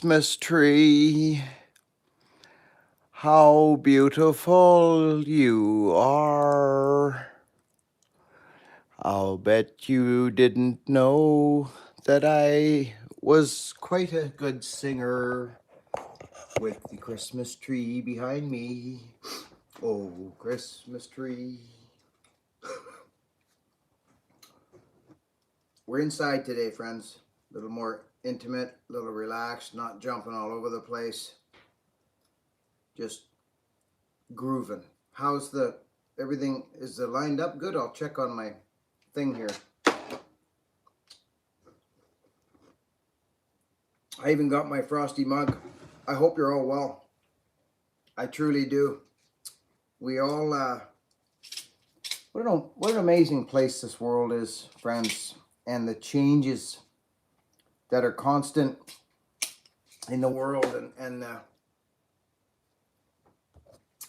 Christmas tree. How beautiful you are. I'll bet you didn't know that I was quite a good singer with the Christmas tree behind me. Oh, Christmas tree. We're inside today, friends. A little more intimate, a little relaxed, not jumping all over the place. Just grooving. How's everything? Is it lined up good? I'll check on my thing here. I even got my frosty mug. I hope you're all well. I truly do. We all, what an amazing place this world is, friends, and the changes that are constant in the world, and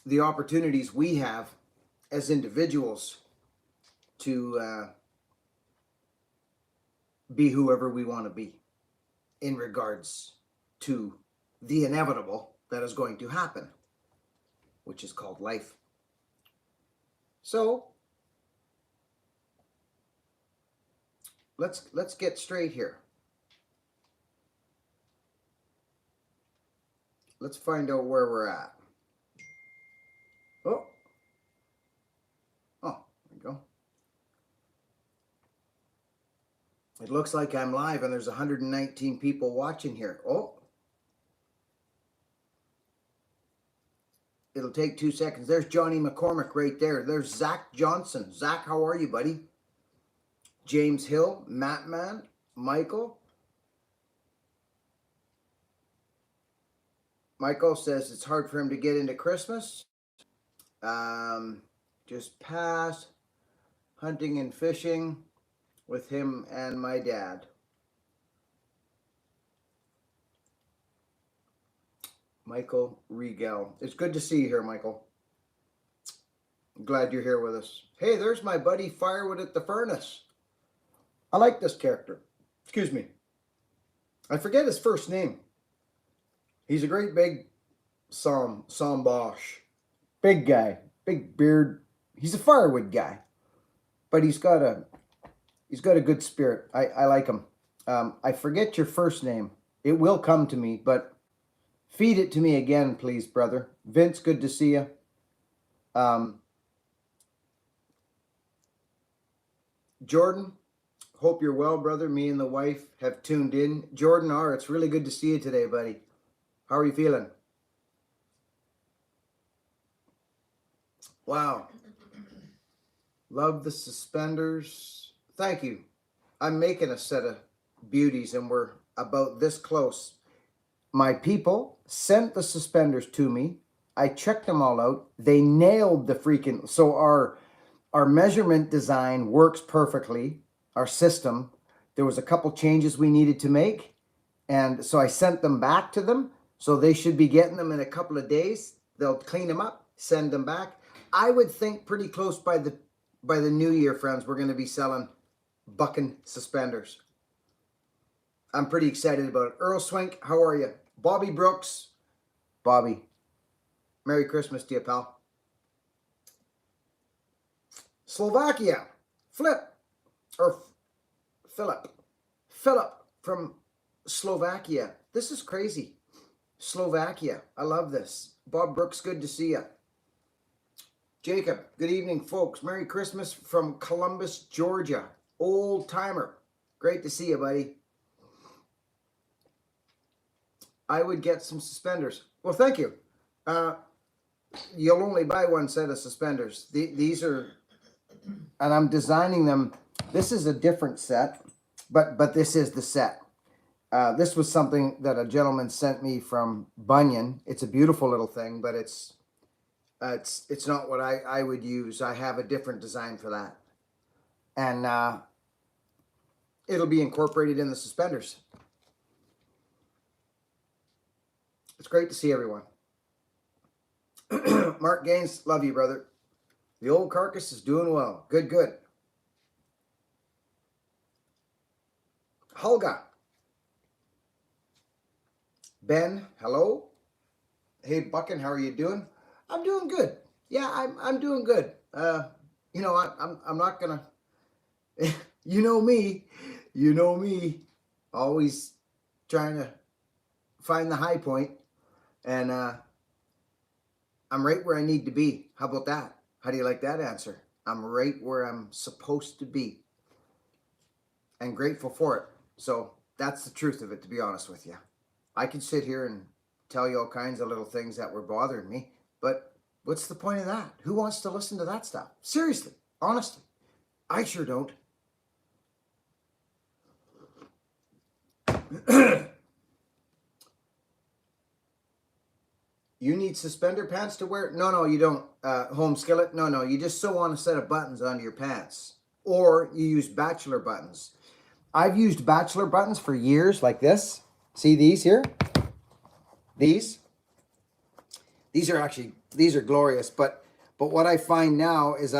the opportunities we have as individuals to be whoever we want to be in regards to the inevitable that is going to happen, which is called life. So let's get straight here. Let's find out where we're at. Oh, there we go. It looks like I'm live and there's 119 people watching here. Oh, it'll take 2 seconds. There's Johnny McCormick right there. There's Zach Johnson. Zach, how are you, buddy? James Hill, Matt Man, Michael. Michael says it's hard for him to get into Christmas. Just pass. Hunting and fishing with him and my dad. Michael Regal. It's good to see you here, Michael. I'm glad you're here with us. Hey, there's my buddy Firewood at the Furnace. I like this character. Excuse me. I forget his first name. He's a great big Sambosh. Big guy. Big beard. He's a firewood guy. But he's got a good spirit. I like him. I forget your first name. It will come to me, but feed it to me again, please, brother. Vince, good to see you. Jordan, hope you're well, brother. Me and the wife have tuned in. Jordan R., it's really good to see you today, buddy. How are you feeling? Wow. Love the suspenders. Thank you. I'm making a set of beauties and we're about this close. My people sent the suspenders to me. I checked them all out. They nailed the freaking... So our measurement design works perfectly. Our system. There was a couple changes we needed to make. And so I sent them back to them. So they should be getting them in a couple of days. They'll clean them up, send them back. I would think pretty close by the new year, friends, we're going to be selling Buckin suspenders. I'm pretty excited about it. Earl Swink, how are you? Bobby Brooks. Bobby, Merry Christmas to you, pal. Slovakia. Philip from Slovakia. This is crazy. Slovakia. I love this. Bob Brooks, good to see you. Jacob, good evening, folks. Merry Christmas from Columbus, Georgia. Old timer. Great to see you, buddy. I would get some suspenders. Well, thank you. You'll only buy one set of suspenders. These are, and I'm designing them. This is a different set, but this is the set. This was something that a gentleman sent me from Bunyan. It's a beautiful little thing, but it's not what I would use. I have a different design for that. And it'll be incorporated in the suspenders. It's great to see everyone. Mark Gaines, love you, brother. The old carcass is doing well. Good, good. Holga. Ben, hello. Hey, Buckin, how are you doing? I'm doing good. Yeah, I'm doing good. I'm not gonna. You know me, you know me. Always trying to find the high point, and I'm right where I need to be. How about that? How do you like that answer? I'm right where I'm supposed to be, and grateful for it. So that's the truth of it, to be honest with you. I could sit here and tell you all kinds of little things that were bothering me, but what's the point of that? Who wants to listen to that stuff? Seriously, honestly, I sure don't. You need suspender pants to wear? No, you don't. Home skillet? No, you just sew on a set of buttons onto your pants. Or you use bachelor buttons. I've used bachelor buttons for years, like this. See these here? These? These are glorious, but what I find now is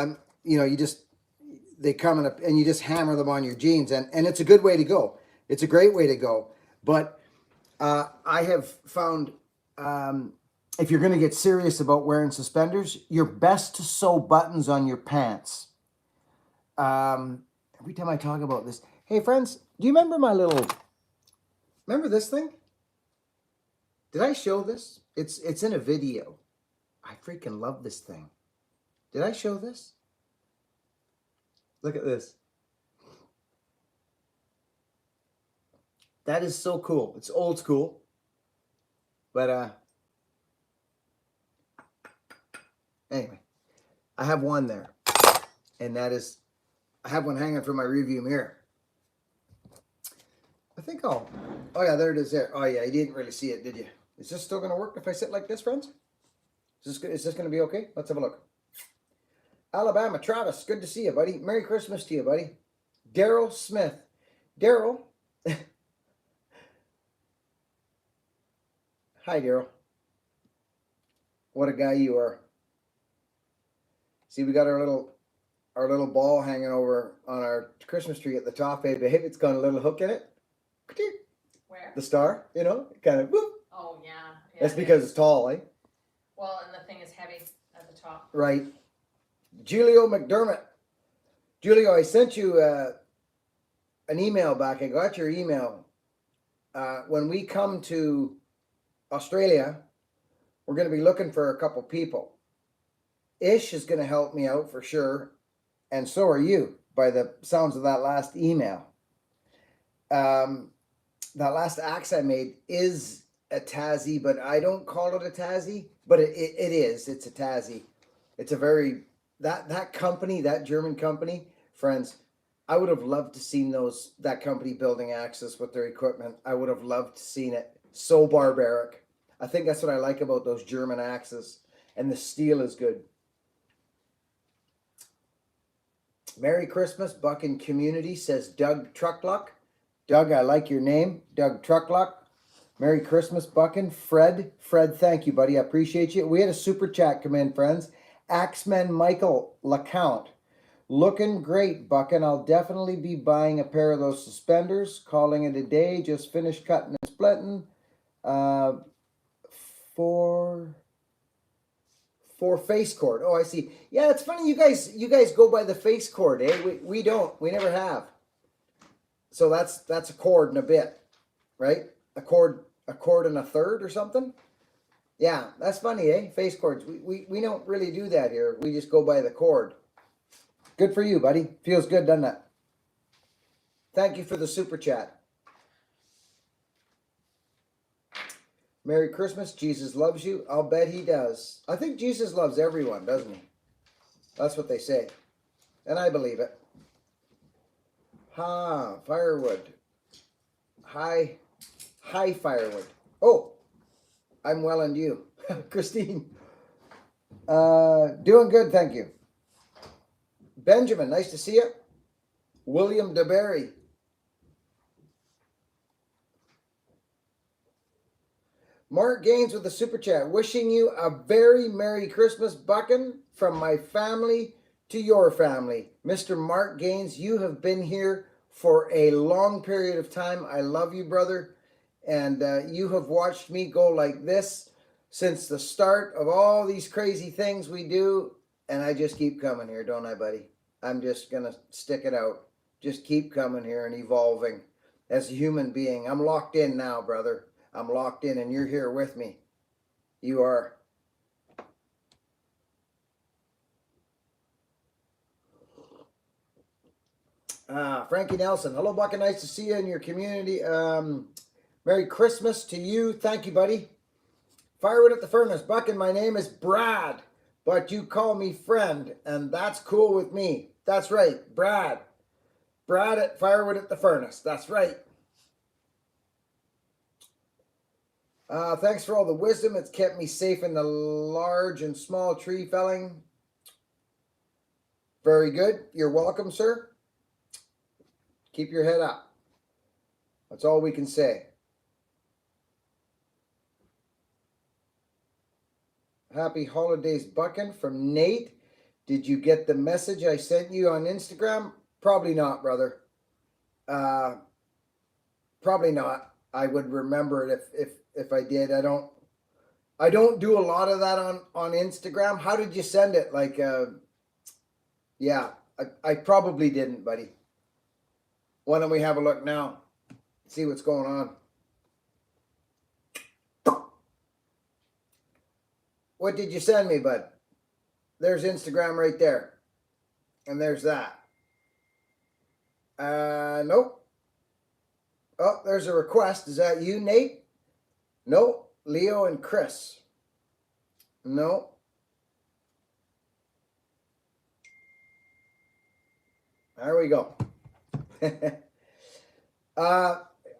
they come in and you just hammer them on your jeans, and it's a good way to go. It's a great way to go. But I have found if you're going to get serious about wearing suspenders, you're best to sew buttons on your pants. Every time I talk about this, hey friends, do you remember this thing? Did I show this? It's in a video. I freaking love this thing. Did I show this? Look at this. That is so cool. It's old school. But anyway, I have one there. And that is, I have one hanging from my rearview mirror. Oh yeah, there it is there. Oh yeah, you didn't really see it, did you? Is this still going to work if I sit like this, friends? Is this going to be okay? Let's have a look. Alabama, Travis, good to see you, buddy. Merry Christmas to you, buddy. Daryl Smith. Daryl. Hi, Daryl. What a guy you are. See, we got our little ball hanging over on our Christmas tree at the top. Hey, babe, it's got a little hook in it. Where? The star, kind of. Whoop. Oh, yeah. That's because it's tall, eh? Well, and the thing is heavy at the top. Right. Julio McDermott. Julio, I sent you an email back. I got your email. When we come to Australia, we're going to be looking for a couple people. Ish is going to help me out for sure. And so are you, by the sounds of that last email. That last axe I made is a Tassie, but I don't call it a Tassie. But it is. It's a Tassie. It's a very... That company, that German company, friends, I would have loved to seen that company building axes with their equipment. I would have loved to seen it. So barbaric. I think that's what I like about those German axes. And the steel is good. Merry Christmas, Buckin Community, says Doug Truckluck. Doug, I like your name. Doug Truckluck. Merry Christmas, Buckin. Fred, thank you, buddy. I appreciate you. We had a super chat come in, friends. Axeman Michael LeCount. Looking great, Buckin. I'll definitely be buying a pair of those suspenders. Calling it a day. Just finished cutting and splitting. For face cord. Oh, I see. Yeah, it's funny. You guys go by the face cord, eh? We don't. We never have. So that's a cord and a bit, right? A cord and a third or something. Yeah, that's funny, eh? Face cords. We don't really do that here. We just go by the cord. Good for you, buddy. Feels good, doesn't it? Thank you for the super chat. Merry Christmas. Jesus loves you. I'll bet he does. I think Jesus loves everyone, doesn't he? That's what they say. And I believe it. Firewood. Hi, firewood. Oh, I'm well, and you? Christine. Doing good, thank you. Benjamin, nice to see you. William DeBerry. Mark Gaines with the super chat. Wishing you a very Merry Christmas, Buckin, from my family to your family. Mr. Mark Gaines, you have been here for a long period of time. I love you, brother. And you have watched me go like this since the start of all these crazy things we do. And I just keep coming here, don't I, buddy? I'm just going to stick it out. Just keep coming here and evolving as a human being. I'm locked in now, brother. I'm locked in, and you're here with me. You are. Frankie Nelson. Hello, Buckin. Nice to see you in your community. Merry Christmas to you. Thank you, buddy. Firewood at the furnace. Buckin, my name is Brad, but you call me friend, and that's cool with me. That's right, Brad. Brad at Firewood at the furnace. That's right. Thanks for all the wisdom. It's kept me safe in the large and small tree felling. Very good. You're welcome, sir. Keep your head up. That's all we can say. Happy holidays, Buckin, from Nate. Did you get the message I sent you on Instagram? Probably not, brother. Probably not. I would remember it if I did. I don't do a lot of that on Instagram. How did you send it? Like, yeah, I probably didn't, buddy. Why don't we have a look now? See what's going on. What did you send me, bud? There's Instagram right there. And there's that. Nope. Oh, there's a request. Is that you, Nate? No. Leo and Chris. No. There we go.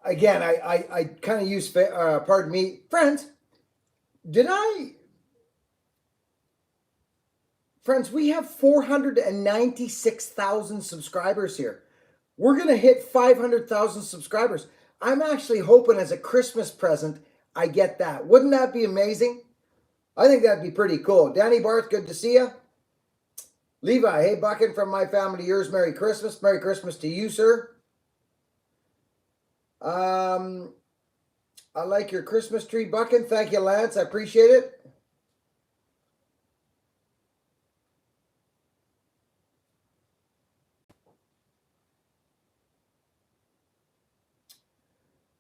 Again, I kind of use, pardon me, friends, friends, we have 496,000 subscribers here. We're going to hit 500,000 subscribers. I'm actually hoping as a Christmas present, I get that. Wouldn't that be amazing? I think that'd be pretty cool. Danny Barth, good to see you. Levi, hey, Buckin, from my family to yours, Merry Christmas. Merry Christmas to you, sir. I like your Christmas tree, Buckin. Thank you, Lance. I appreciate it.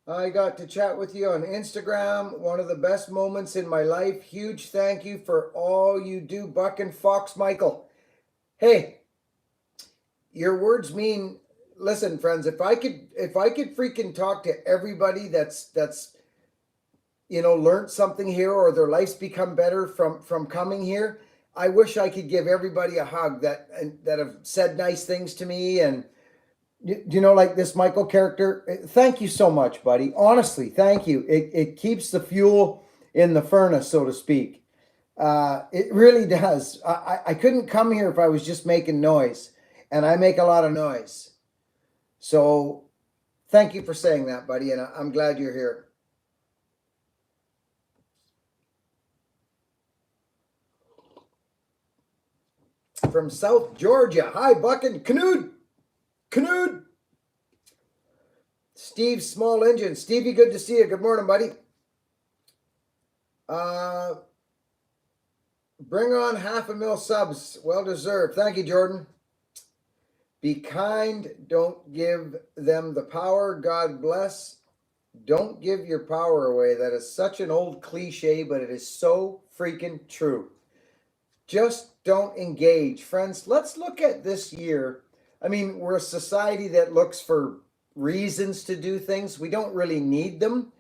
I got to chat with you on Instagram. One of the best moments in my life. Huge thank you for all you do, Buckin. Fox Michael. Hey, your words mean, listen, friends, if I could freaking talk to everybody that's learned something here or their life's become better from coming here, I wish I could give everybody a hug that have said nice things to me. And like this Michael character. Thank you so much, buddy. Honestly, thank you. It keeps the fuel in the furnace, so to speak. It really does. I couldn't come here if I was just making noise, and I make a lot of noise. So thank you for saying that, buddy, and I'm glad you're here. From South Georgia. Hi, Buckin. Canood. Steve Small Engine. Stevie, good to see you. Good morning, buddy. Bring on 500,000 subs. Well deserved. Thank you, Jordan. Be kind. Don't give them the power. God bless. Don't give your power away. That is such an old cliche, but it is so freaking true. Just don't engage. Friends, let's look at this year. I mean, we're a society that looks for reasons to do things. We don't really need them.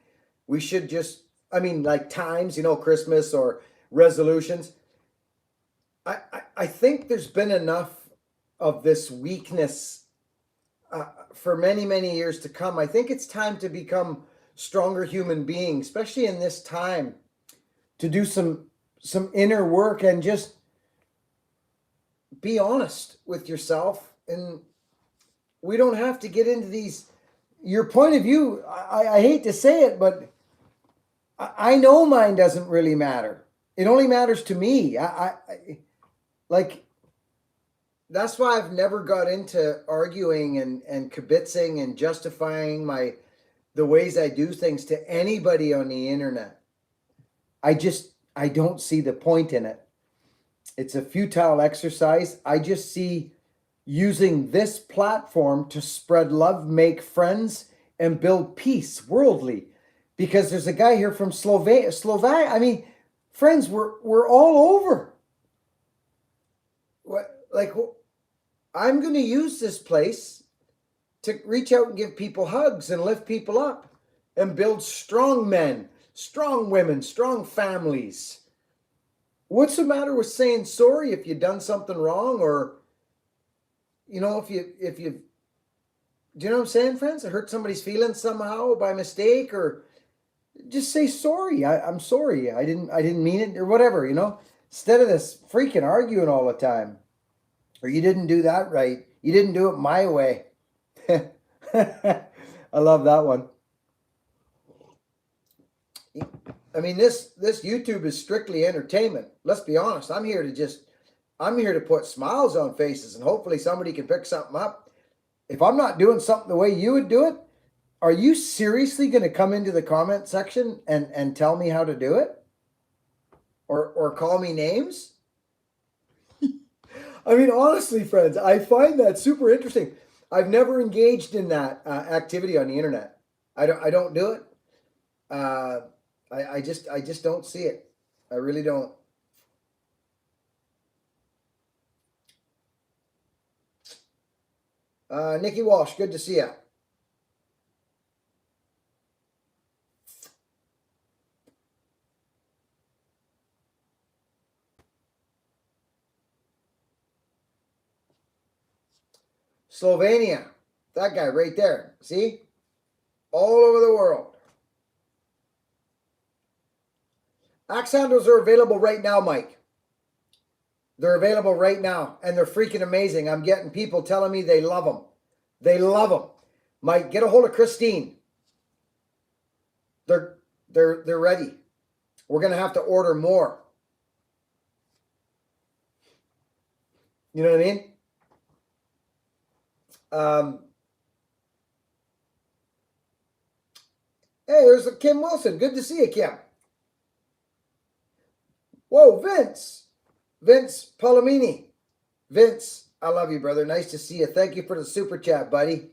We should just, like times, Christmas or resolutions. I think there's been enough of this weakness for many, many years to come. I think it's time to become stronger human beings, especially in this time, to do some inner work and just be honest with yourself. And we don't have to get into these, your point of view. I hate to say it, but I know mine doesn't really matter. It only matters to me. That's why I've never got into arguing and kibitzing and justifying my the ways I do things to anybody on the internet. I don't see the point in it. It's a futile exercise. I just see using this platform to spread love, make friends, and build peace worldly. Because there's a guy here from Slovakia. I mean, friends, we're all over. I'm going to use this place to reach out and give people hugs and lift people up and build strong men, strong women, strong families. What's the matter with saying sorry if you've done something wrong, or, if you, do you know what I'm saying, friends? I hurt somebody's feelings somehow by mistake, or just say sorry. I'm sorry. I didn't mean it, or whatever, instead of this freaking arguing all the time, or you didn't do that right. You didn't do it my way. I love that one. I mean, this YouTube is strictly entertainment. Let's be honest. I'm here to put smiles on faces, and hopefully somebody can pick something up. If I'm not doing something the way you would do it, are you seriously going to come into the comment section and tell me how to do it? Or call me names? I mean, honestly, friends, I find that super interesting. I've never engaged in that activity on the internet. I don't do it. I just don't see it. I really don't. Nikki Walsh, good to see you. Slovenia, that guy right there. See? All over the world. Axe handles are available right now, Mike. They're available right now, and they're freaking amazing. I'm getting people telling me they love them. They love them. Mike, get a hold of Christine. They're ready. We're going to have to order more. You know what I mean? Hey, there's a Kim Wilson. Good to see you, Kim. Whoa, Vince Palomini. Vince, I love you, brother. Nice to see you. Thank you for the super chat, buddy.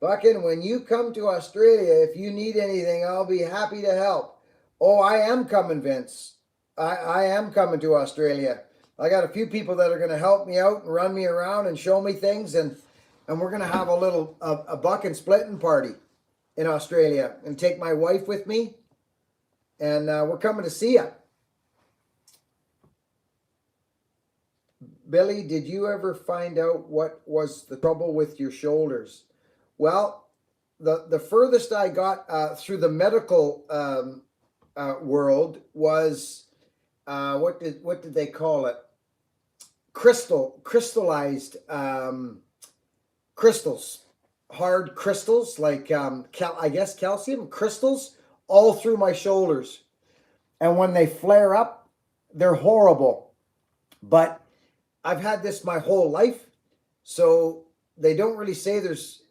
Buckin, when you come to Australia, if you need anything, I'll be happy to help. Oh, I am coming, Vince. I am coming to Australia. I got a few people that are going to help me out and run me around and show me things, and we're going to have a Buckin splitting party in Australia, and take my wife with me, and we're coming to see you. Billy, did you ever find out what was the trouble with your shoulders? Well, the furthest I got through the medical world was what did they call it? Crystallized crystals, hard crystals, like I guess calcium crystals all through my shoulders. And when they flare up, they're horrible. But I've had this my whole life, so they don't really say there's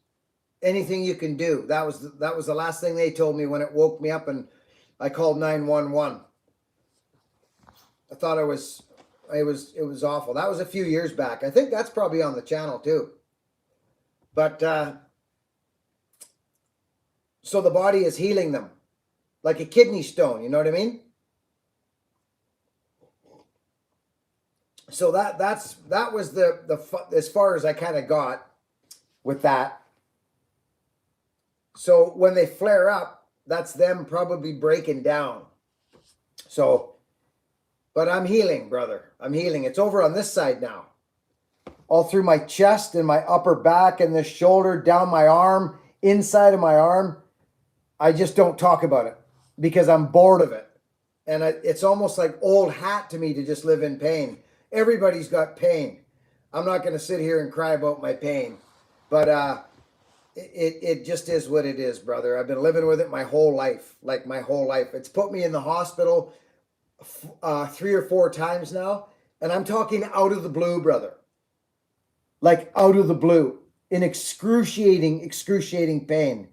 anything you can do. That was the last thing they told me when it woke me up, and I called 911. I thought it was awful. That was a few years back. I think that's probably on the channel too. But so the body is healing them like a kidney stone. You know what I mean? So that was the as far as I kind of got with that. So when they flare up, that's them probably breaking down. So, but I'm healing, brother. I'm healing. It's over on this side now. All through my chest and my upper back and the shoulder, down my arm, inside of my arm. I just don't talk about it because I'm bored of it. And it's almost like old hat to me to just live in pain. Everybody's got pain. I'm not going to sit here and cry about my pain. But it just is what it is, brother. I've been living with it my whole life. Like my whole life. It's put me in the hospital 3 or 4 times now. And I'm talking out of the blue, brother. Like out of the blue. In excruciating pain.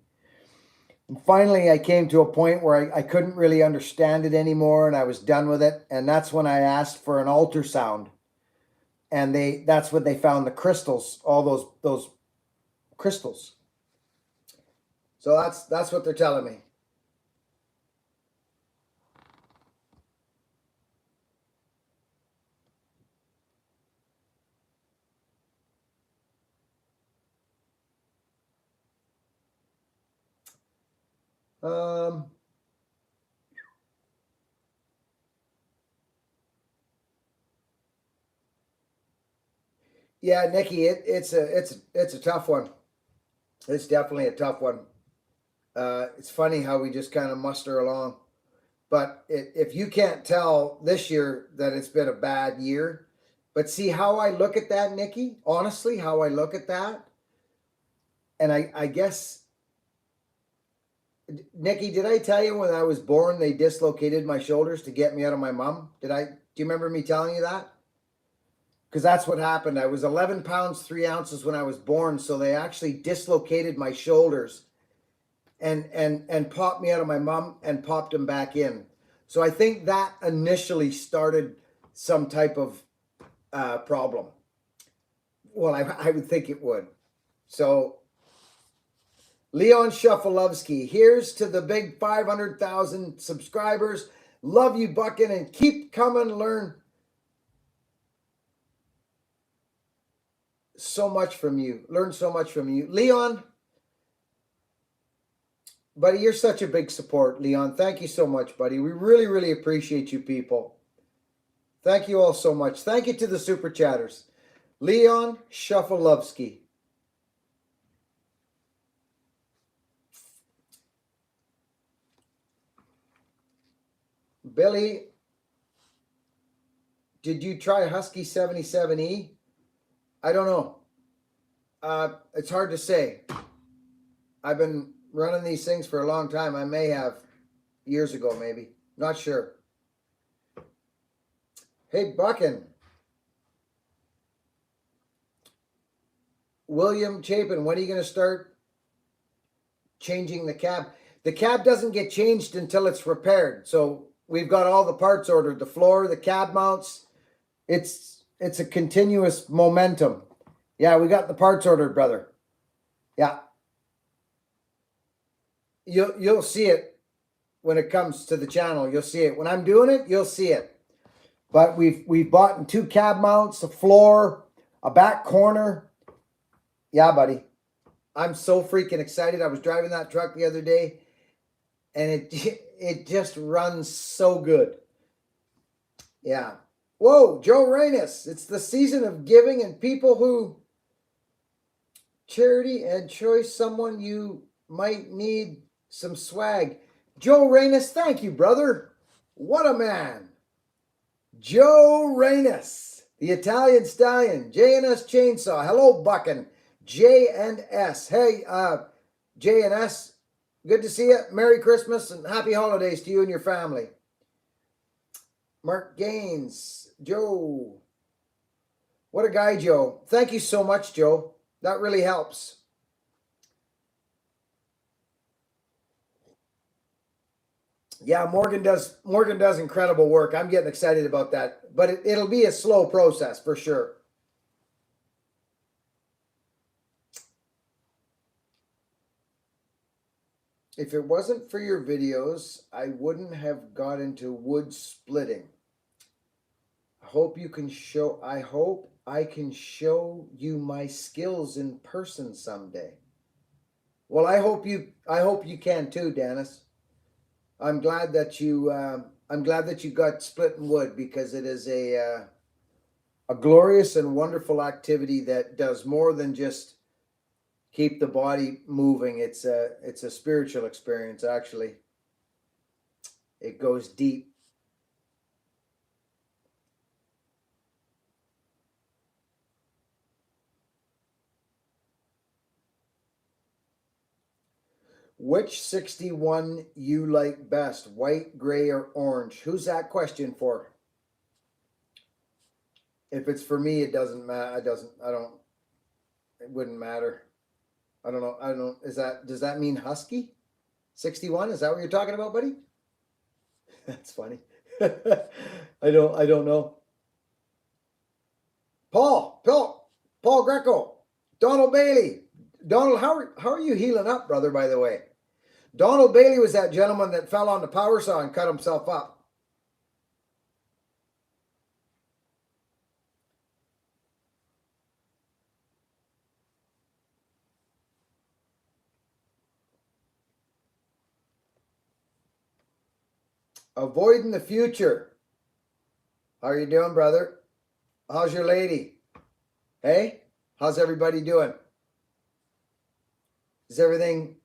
And finally, I came to a point where I couldn't really understand it anymore, and I was done with it. And that's when I asked for an ultrasound, and that's when they found the crystals, all those crystals. So that's what they're telling me. Yeah, Nikki, it's a tough one. It's definitely a tough one. It's funny how we just kind of muster along. But if you can't tell this year that it's been a bad year, but see how I look at that, Nikki, honestly, how I look at that. And I guess, Nikki, did I tell you when I was born, they dislocated my shoulders to get me out of my mom? Do you remember me telling you that? Because that's what happened. I was 11 pounds, 3 ounces when I was born. So they actually dislocated my shoulders and popped me out of my mom and popped them back in. So I think that initially started some type of problem. Well, I would think it would. So Leon Shufalovsky, here's to the big 500,000 subscribers. Love you, Buckin, and keep coming. Learn so much from you. Learn so much from you. Leon, buddy, you're such a big support, Leon. Thank you so much, buddy. We really, really appreciate you people. Thank you all so much. Thank you to the super chatters. Leon Shufalovsky. Billy, did you try Husky 77E? I don't know. It's hard to say. I've been running these things for a long time. I may have years ago, maybe. Not sure. Hey, Buckin. William Chapin, when are you going to start changing the cab? The cab doesn't get changed until it's repaired. So we've got all the parts ordered. The floor, the cab mounts. It's a continuous momentum. Yeah, we got the parts ordered, brother. Yeah. You'll see it when it comes to the channel. You'll see it. When I'm doing it, you'll see it. But we've bought 2 cab mounts, a floor, a back corner. Yeah, buddy. I'm so freaking excited. I was driving that truck the other day, and it just runs so good. Yeah. Whoa, Joe Reynes. It's the season of giving, and people who charity and choice someone you might need some swag. Joe Reynes, thank you, brother. What a man. Joe Reynes, the Italian Stallion, J&S Chainsaw. Hello, Buckin. J&S. Hey, J&S, good to see you. Merry Christmas and happy holidays to you and your family. Mark Gaines. Joe. What a guy, Joe. Thank you so much, Joe. That really helps. Yeah, Morgan does incredible work. I'm getting excited about that. But it'll be a slow process for sure. If it wasn't for your videos, I wouldn't have got into wood splitting. I hope I can show you my skills in person someday. Well, I hope you can too, Dennis. I'm glad that you got splitting wood, because it is a glorious and wonderful activity that does more than just keep the body moving. It's a spiritual experience, actually. It goes deep. Which 61 you like best, white, gray, or orange? Who's that question for? If it's for me, it doesn't matter. It wouldn't matter. I don't know. Does that mean husky? 61? Is that what you're talking about, buddy? That's funny. I don't know. Paul Greco, Donald Bailey. Donald, how are you healing up, brother, by the way? Donald Bailey was that gentleman that fell on the power saw and cut himself up. Avoiding the future. How are you doing, brother? How's your lady? Hey, how's everybody doing? Is everything?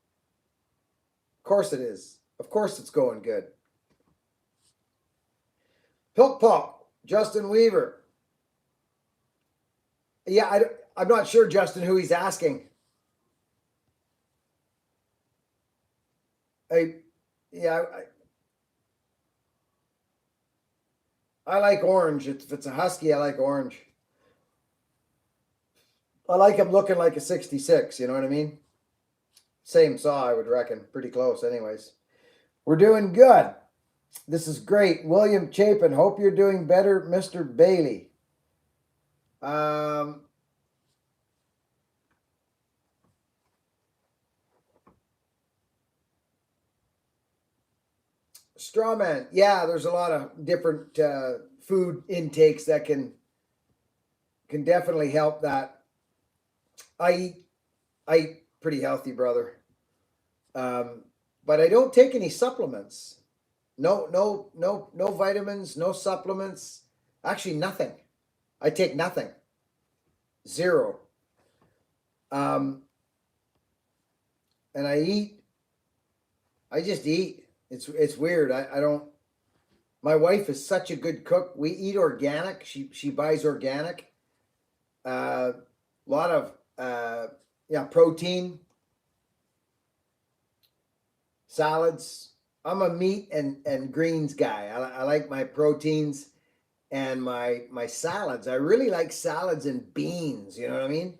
Of course it is. Of course it's going good. Pilk Pop, Justin Weaver. Yeah, I'm not sure, Justin, who he's asking. I like orange. If it's a husky, I like orange. I like him looking like a 66, you know what I mean? Same saw, I would reckon. Pretty close anyways. We're doing good. This is great. William Chapin, hope you're doing better, Mr. Bailey. Strawman, yeah, there's a lot of different food intakes that can definitely help that. I eat pretty healthy, brother, but I don't take any supplements. No vitamins, no supplements. Actually, nothing. I take nothing. Zero. And I just eat. It's weird. I don't. My wife is such a good cook. We eat organic. She buys organic. A lot of protein, salads. I'm a meat and greens guy. I like my proteins and my salads. I really like salads and beans. You know what I mean?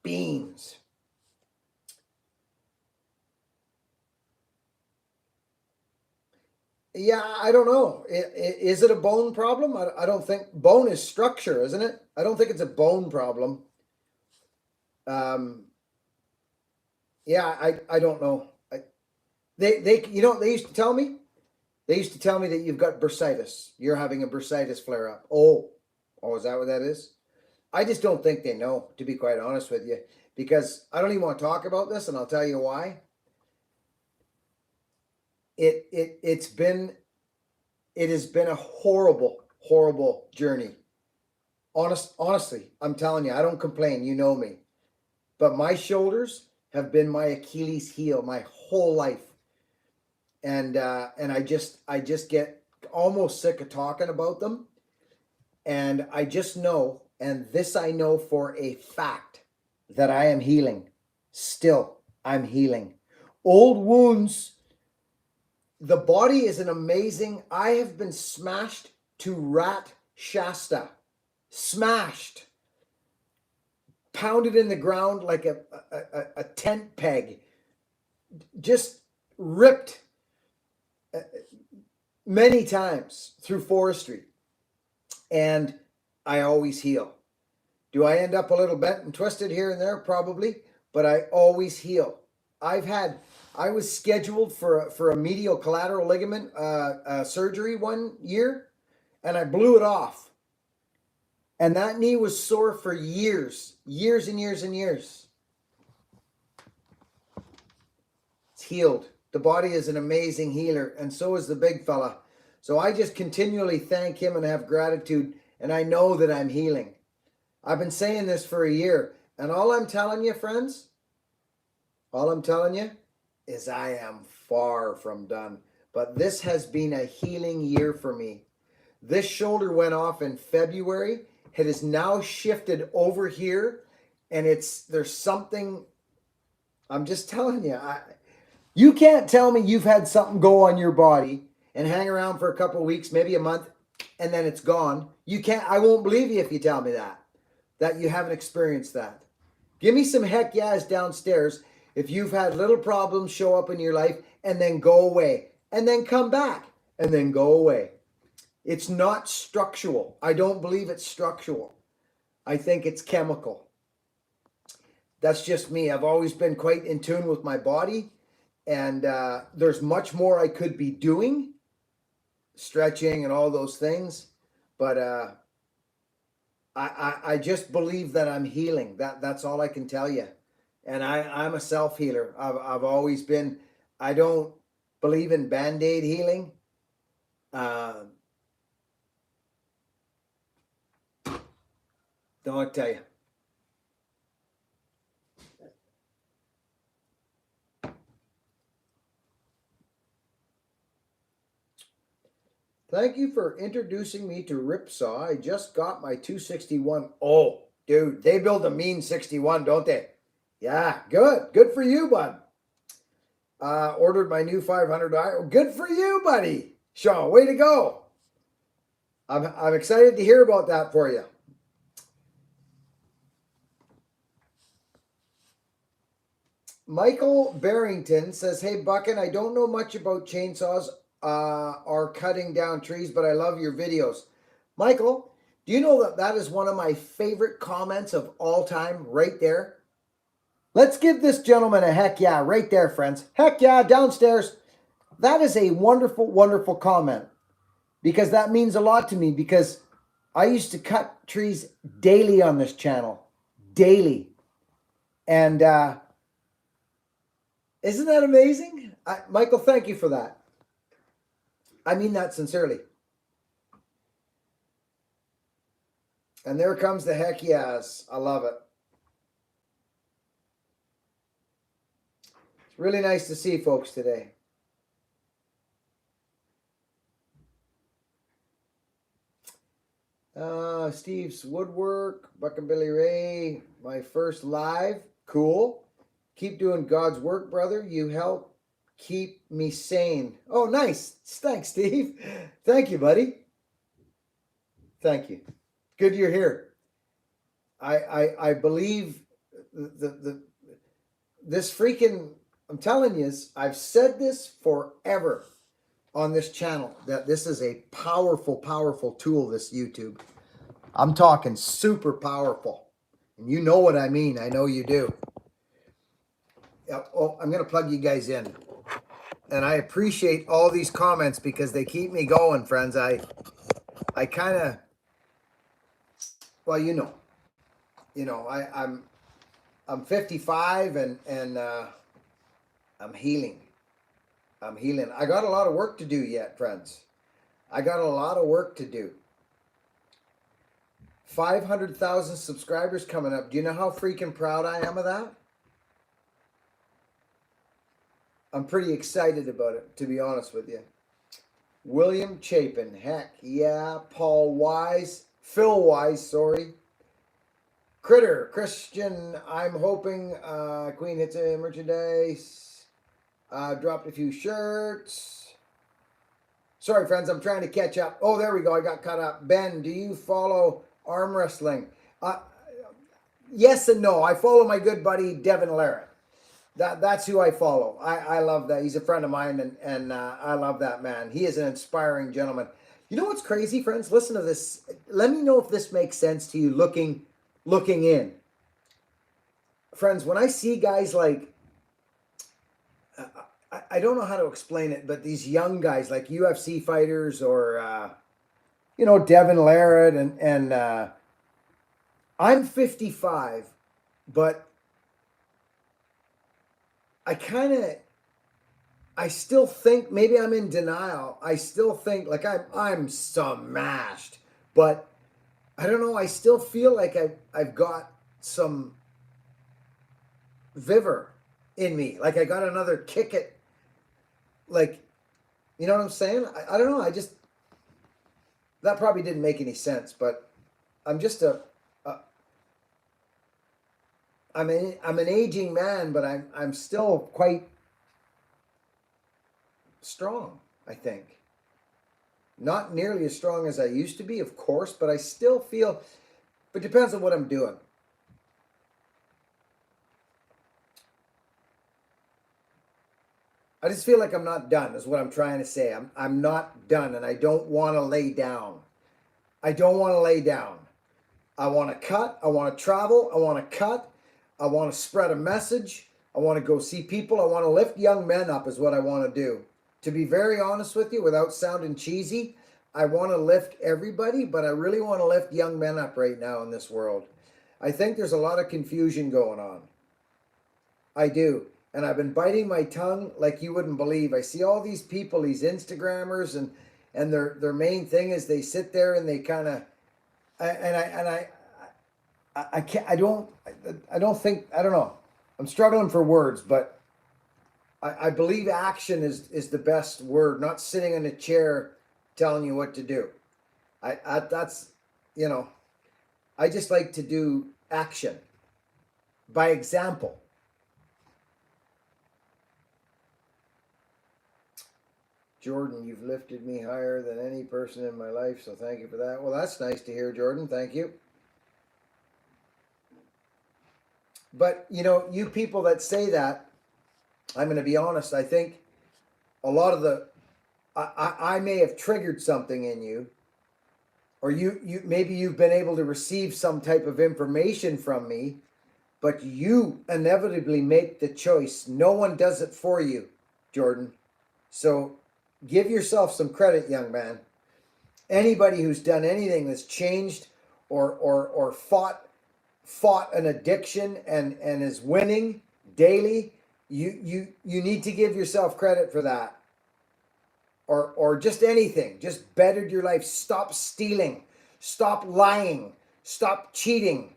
Beans. Yeah, I don't know. Is it a bone problem? I don't think bone is structure, isn't it? I don't think it's a bone problem. Yeah, I don't know. They used to tell me that you've got bursitis. You're having a bursitis flare up. Oh, is that what that is? I just don't think they know, to be quite honest with you, because I don't even want to talk about this, and I'll tell you why. It has been a horrible journey. Honestly, I'm telling you, I don't complain. You know me, but my shoulders have been my Achilles heel my whole life, and I just get almost sick of talking about them, and I just know, and this I know for a fact, that I am healing. Still, I'm healing. Old wounds. The body is an amazing. I have been smashed to rat Shasta. Smashed. Pounded in the ground like a tent peg. Just ripped many times through forestry. And I always heal. Do I end up a little bent and twisted here and there? Probably. But I always heal. I was scheduled for a medial collateral ligament surgery one year, and I blew it off. And that knee was sore for years and years and years. It's healed. The body is an amazing healer, and so is the big fella. So I just continually thank him and have gratitude, and I know that I'm healing. I've been saying this for a year, and all I'm telling you, friends, is I am far from done. But this has been a healing year for me. This shoulder went off in February. It has now shifted over here, and there's something. I'm just telling you. You can't tell me you've had something go on your body and hang around for a couple of weeks, maybe a month, and then it's gone. You can't. I won't believe you if you tell me that you haven't experienced that. Give me some heck yeahs downstairs. If you've had little problems show up in your life and then go away and then come back and then go away. It's not structural. I don't believe it's structural. I think it's chemical. That's just me. I've always been quite in tune with my body, and there's much more I could be doing, stretching and all those things, but I just believe that I'm healing. That's all I can tell you. And I'm a self-healer. I've always been. I don't believe in Band-Aid healing. Don't I tell you. Thank you for introducing me to Ripsaw. I just got my 261. Oh, dude, they build a mean 61, don't they? Yeah, good. Good for you, bud. Ordered my new 500. Good for you, buddy. Sean, way to go. I'm excited to hear about that for you. Michael Barrington says, hey, Buckin, I don't know much about chainsaws or cutting down trees, but I love your videos. Michael, do you know that that is one of my favorite comments of all time right there? Let's give this gentleman a heck yeah right there, friends. Heck yeah, downstairs. That is a wonderful, wonderful comment because that means a lot to me because I used to cut trees daily on this channel. Daily. And isn't that amazing? Michael, thank you for that. I mean that sincerely. And there comes the heck yes. I love it. It's really nice to see folks today. Steve's Woodwork, Buckin Billy Ray, my first live. Cool. Keep doing God's work, brother. You help keep me sane. Oh, nice. Thanks, Steve. Thank you, buddy. Thank you. Good you're here. I believe this freaking, I'm telling you, I've said this forever on this channel, that this is a powerful, powerful tool, this YouTube. I'm talking super powerful. And you know what I mean. I know you do. Oh, I'm going to plug you guys in. And I appreciate all these comments because they keep me going, friends. I kind of, well, I'm 55 and I'm healing. I'm healing. I got a lot of work to do yet, friends. I got a lot of work to do. 500,000 subscribers coming up. Do you know how freaking proud I am of that? I'm pretty excited about it, to be honest with you. William Chapin, heck yeah. Paul Wise, Phil Wise, sorry. Critter, Christian, I'm hoping Queen hits a merchandise. Dropped a few shirts. Sorry, friends, I'm trying to catch up. Oh, there we go. I got caught up. Ben, do you follow arm wrestling? Yes and no. I follow my good buddy, Devin Larrett. That's who I follow. I love that. He's a friend of mine, and I love that man. He is an inspiring gentleman. You know what's crazy, friends? Listen to this. Let me know if this makes sense to you looking in. Friends, when I see guys like, I don't know how to explain it, but these young guys like UFC fighters or, Devin Larrett and I'm 55, but I still think, maybe I'm in denial. I still think like I'm smashed, but I don't know. I still feel like I've got some vigor in me. Like I got another kick at, like, you know what I'm saying? I don't know. That probably didn't make any sense, but I'm just I'm an aging man, but I'm still quite strong, I think. Not nearly as strong as I used to be, of course, but I still feel, but it depends on what I'm doing. I just feel like I'm not done, is what I'm trying to say. I'm not done, and I don't want to lay down. I don't want to lay down. I want to cut. I want to travel. I want to cut. I want to spread a message. I want to go see people. I want to lift young men up is what I want to do. To be very honest with you, without sounding cheesy, I want to lift everybody, but I really want to lift young men up right now in this world. I think there's a lot of confusion going on. I do. And I've been biting my tongue like you wouldn't believe. I see all these people, these Instagrammers, and their main thing is they sit there and they kind of, I can't, I don't think, I don't know. I'm struggling for words, but I believe action is the best word, not sitting in a chair telling you what to do. That's, you know, I just like to do action by example. Jordan, you've lifted me higher than any person in my life, so thank you for that. Well, that's nice to hear, Jordan. Thank you. But, you know, you people that say that, I'm going to be honest, I think a lot of I may have triggered something in you, or you maybe you've been able to receive some type of information from me, but you inevitably make the choice. No one does it for you, Jordan. So give yourself some credit, young man. Anybody who's done anything that's changed or fought an addiction and is winning daily, you need to give yourself credit for that. Or just anything, just bettered your life. Stop stealing, stop lying, stop cheating,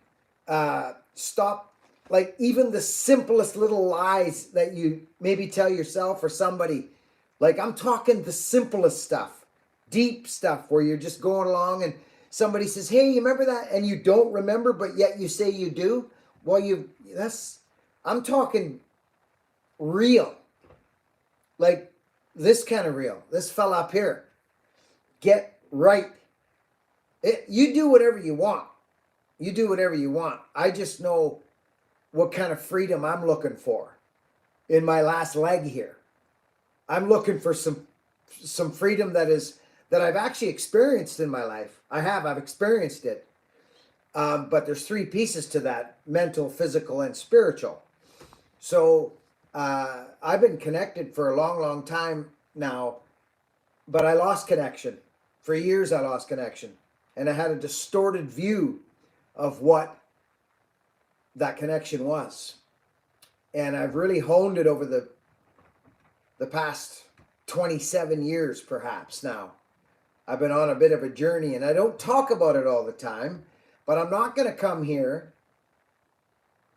stop, like, even the simplest little lies that you maybe tell yourself or somebody. Like, I'm talking the simplest stuff, deep stuff where you're just going along and somebody says, hey, you remember that? And you don't remember, but yet you say you do. Well, I'm talking real, like this kind of real. This fella up here, get right. You do whatever you want. You do whatever you want. I just know what kind of freedom I'm looking for in my last leg here. I'm looking for some freedom that I've actually experienced in my life. I've experienced it. But there's three pieces to that: mental, physical, and spiritual. So I've been connected for a long, long time now, but I lost connection. For years I lost connection. And I had a distorted view of what that connection was. And I've really honed it over the past 27 years, perhaps now. I've been on a bit of a journey, and I don't talk about it all the time, but I'm not going to come here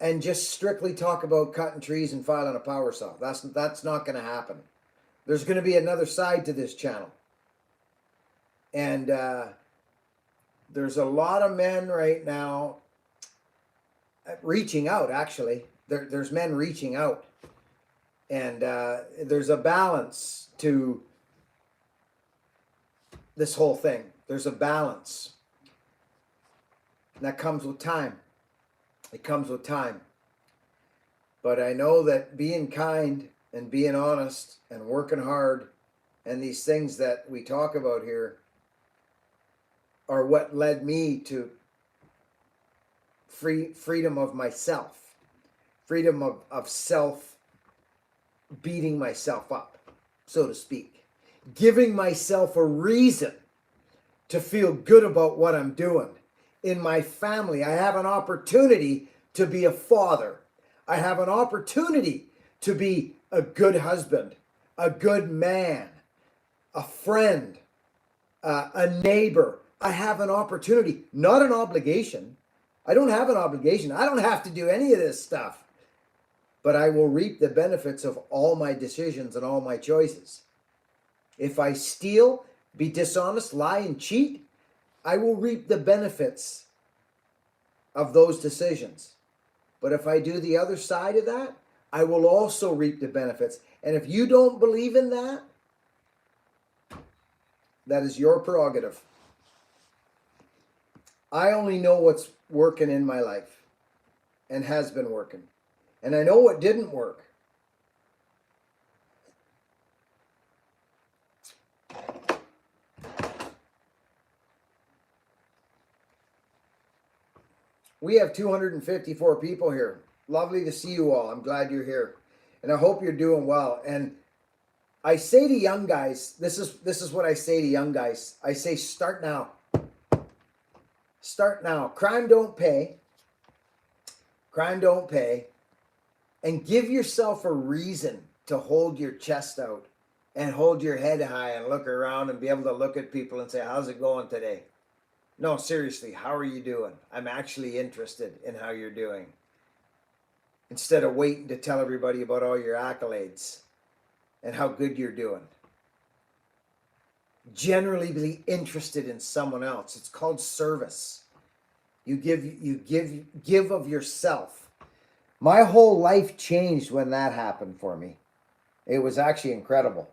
and just strictly talk about cutting trees and filing a power saw. That's not going to happen. There's going to be another side to this channel. And there's a lot of men right now reaching out, actually. There's men reaching out. And there's a balance to this whole thing. There's a balance. And that comes with time. It comes with time. But I know that being kind and being honest and working hard and these things that we talk about here are what led me to freedom of myself. Freedom of self beating myself up, so to speak. Giving myself a reason to feel good about what I'm doing. In my family, I have an opportunity to be a father. I have an opportunity to be a good husband, a good man, a friend, a neighbor. I have an opportunity, not an obligation. I don't have an obligation. I don't have to do any of this stuff. But I will reap the benefits of all my decisions and all my choices. If I steal, be dishonest, lie, and cheat, I will reap the benefits of those decisions. But if I do the other side of that, I will also reap the benefits. And if you don't believe in that, that is your prerogative. I only know what's working in my life and has been working. And I know what didn't work. We have 254 people here. Lovely to see you all. I'm glad you're here. And I hope you're doing well. And I say to young guys, this is what I say to young guys. I say start now. Start now. Crime don't pay. Crime don't pay. And give yourself a reason to hold your chest out and hold your head high and look around and be able to look at people and say, how's it going today? No, seriously, how are you doing? I'm actually interested in how you're doing. Instead of waiting to tell everybody about all your accolades and how good you're doing. Generally be interested in someone else. It's called service. You give of yourself. My whole life changed when that happened for me. It was actually incredible.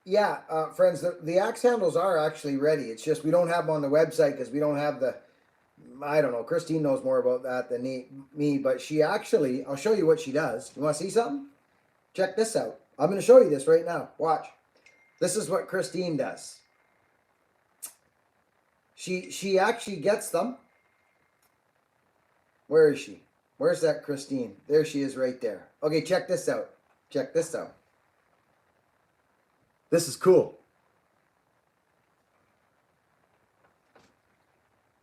Yeah, friends, the axe handles are actually ready. It's just we don't have them on the website because we don't have the, I don't know, Christine knows more about that than me, but she actually, I'll show you what she does. You want to see something? Check this out. I'm going to show you this right now. Watch. This is what Christine does. She actually gets them. Where is she? Where's that Christine? There she is right there. Okay, check this out. Check this out. This is cool.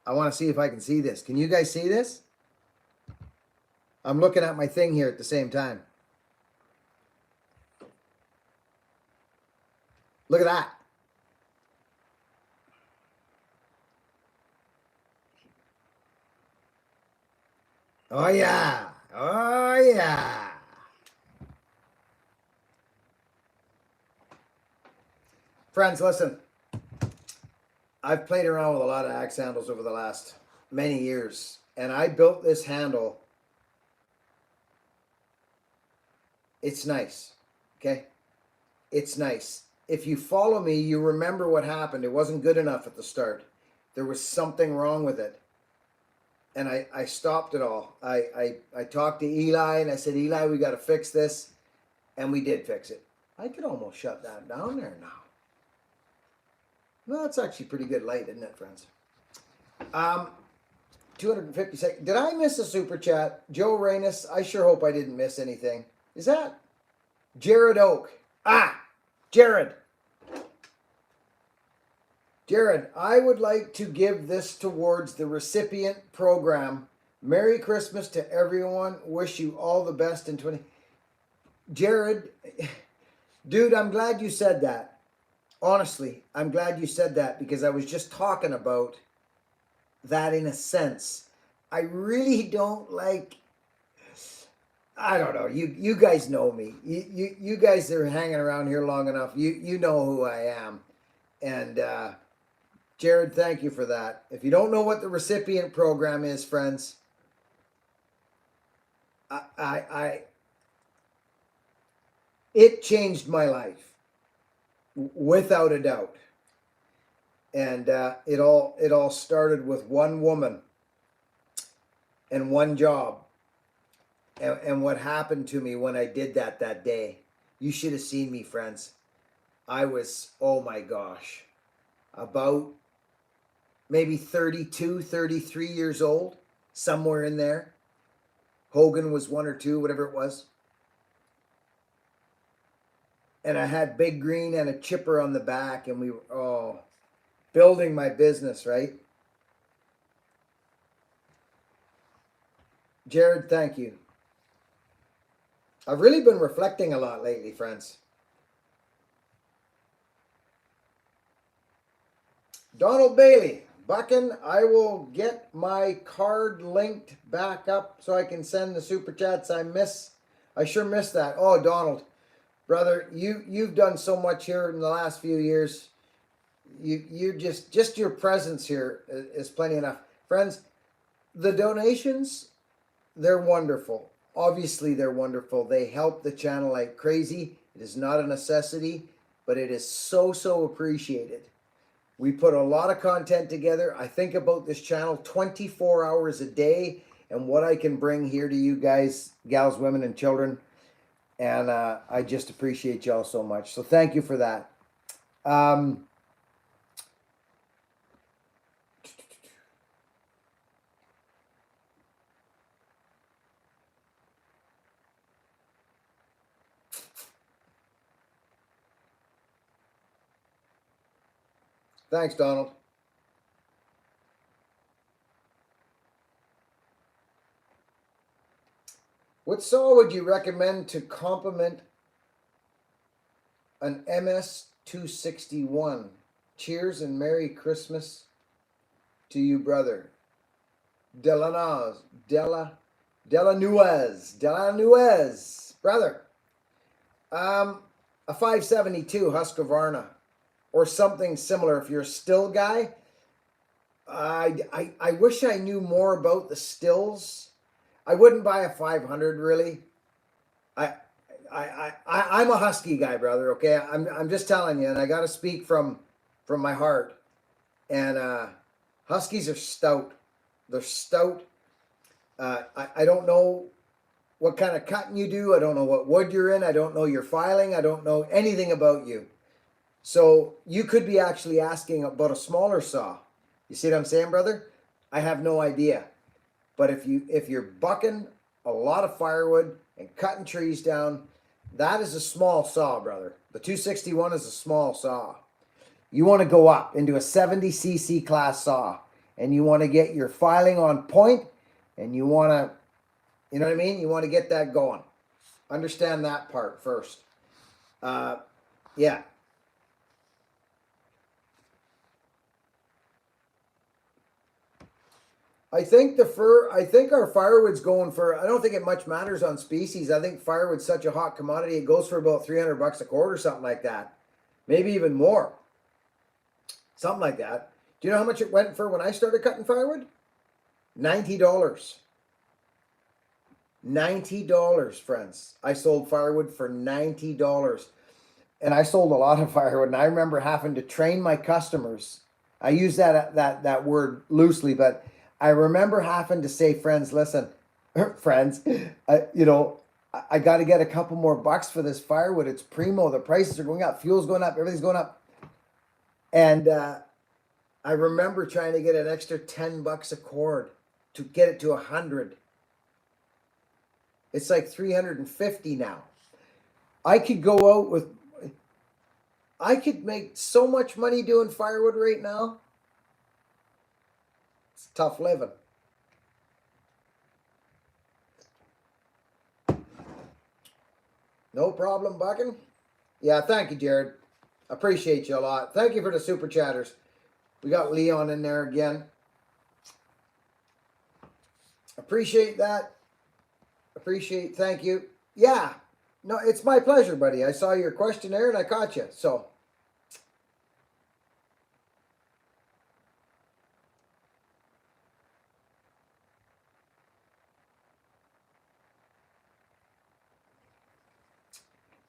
I want to see if I can see this. Can you guys see this? I'm looking at my thing here at the same time. Look at that. Oh yeah. Oh yeah. Friends, listen. I've played around with a lot of axe handles over the last many years, and I built this handle. It's nice, okay? It's nice. If you follow me, you remember what happened. It wasn't good enough at the start. There was something wrong with it, and I stopped it all. I talked to Eli, and I said, Eli, we got to fix this, and we did fix it. I could almost shut that down there now. No, that's actually pretty good light, isn't it, friends? 250 seconds. Did I miss a super chat? Joe Reynes, I sure hope I didn't miss anything. Is that Jared Oak? Ah, Jared. Jared, I would like to give this towards the recipient program. Merry Christmas to everyone. Wish you all the best in 20. Jared, dude, I'm glad you said that. Honestly, I'm glad you said that because I was just talking about that in a sense. I really don't like, I don't know, you guys know me. You guys that are hanging around here long enough, you know who I am. And Jared, thank you for that. If you don't know what the recipient program is, friends, it changed my life. Without a doubt. And it all started with one woman and one job. And what happened to me when I did that day. You should have seen me, friends. I was, oh my gosh, about maybe 32, 33 years old, somewhere in there. Hogan was 1 or 2, whatever it was. And I had Big Green and a chipper on the back, and we were, building my business, right? Jared, thank you. I've really been reflecting a lot lately, friends. Donald Bailey, Buckin, I will get my card linked back up so I can send the super chats I sure missed that. Oh, Donald. Brother, you've done so much here in the last few years. You just your presence here is plenty enough. Friends, the donations, they're wonderful. Obviously, they're wonderful. They help the channel like crazy. It is not a necessity, but it is so appreciated. We put a lot of content together. I think about this channel 24 hours a day and what I can bring here to you guys, gals, women, and children. And I just appreciate y'all so much. So thank you for that. Thanks, Donald. What saw would you recommend to complement an MS-261? Cheers and Merry Christmas to you, brother. Delanuez, brother. A 572 Husqvarna or something similar. If you're a still guy, I wish I knew more about the stills. I wouldn't buy a 500 really. I'm a husky guy, brother. Okay, I'm just telling you, and I got to speak from my heart. And huskies are stout. They're stout. I don't know what kind of cutting you do. I don't know what wood you're in. I don't know your filing. I don't know anything about you. So you could be actually asking about a smaller saw. You see what I'm saying, brother? I have no idea. But if you're bucking a lot of firewood and cutting trees down, that is a small saw, brother. The 261 is a small saw. You want to go up into a 70cc class saw, and you want to get your filing on point, and you want to, you know what I mean? You want to get that going. Understand that part first. Yeah. I think our firewood's going for, I don't think it much matters on species. I think firewood's such a hot commodity. It goes for about $300 a cord or something like that. Maybe even more. Something like that. Do you know how much it went for when I started cutting firewood? $90. $90, friends. I sold firewood for $90. And I sold a lot of firewood. And I remember having to train my customers. I use that word loosely, but I remember having to say, friends, listen, friends, I got to get a couple more bucks for this firewood. It's primo. The prices are going up. Fuel's going up. Everything's going up. And I remember trying to get an extra $10 a cord to get it to 100. It's like 350 now. I could make so much money doing firewood right now. It's tough living. No problem, Buckin. Yeah, thank you, Jared. Appreciate you a lot. Thank you for the super chatters. We got Leon in there again. Appreciate that. Thank you. Yeah. No, it's my pleasure, buddy. I saw your questionnaire and I caught you. So.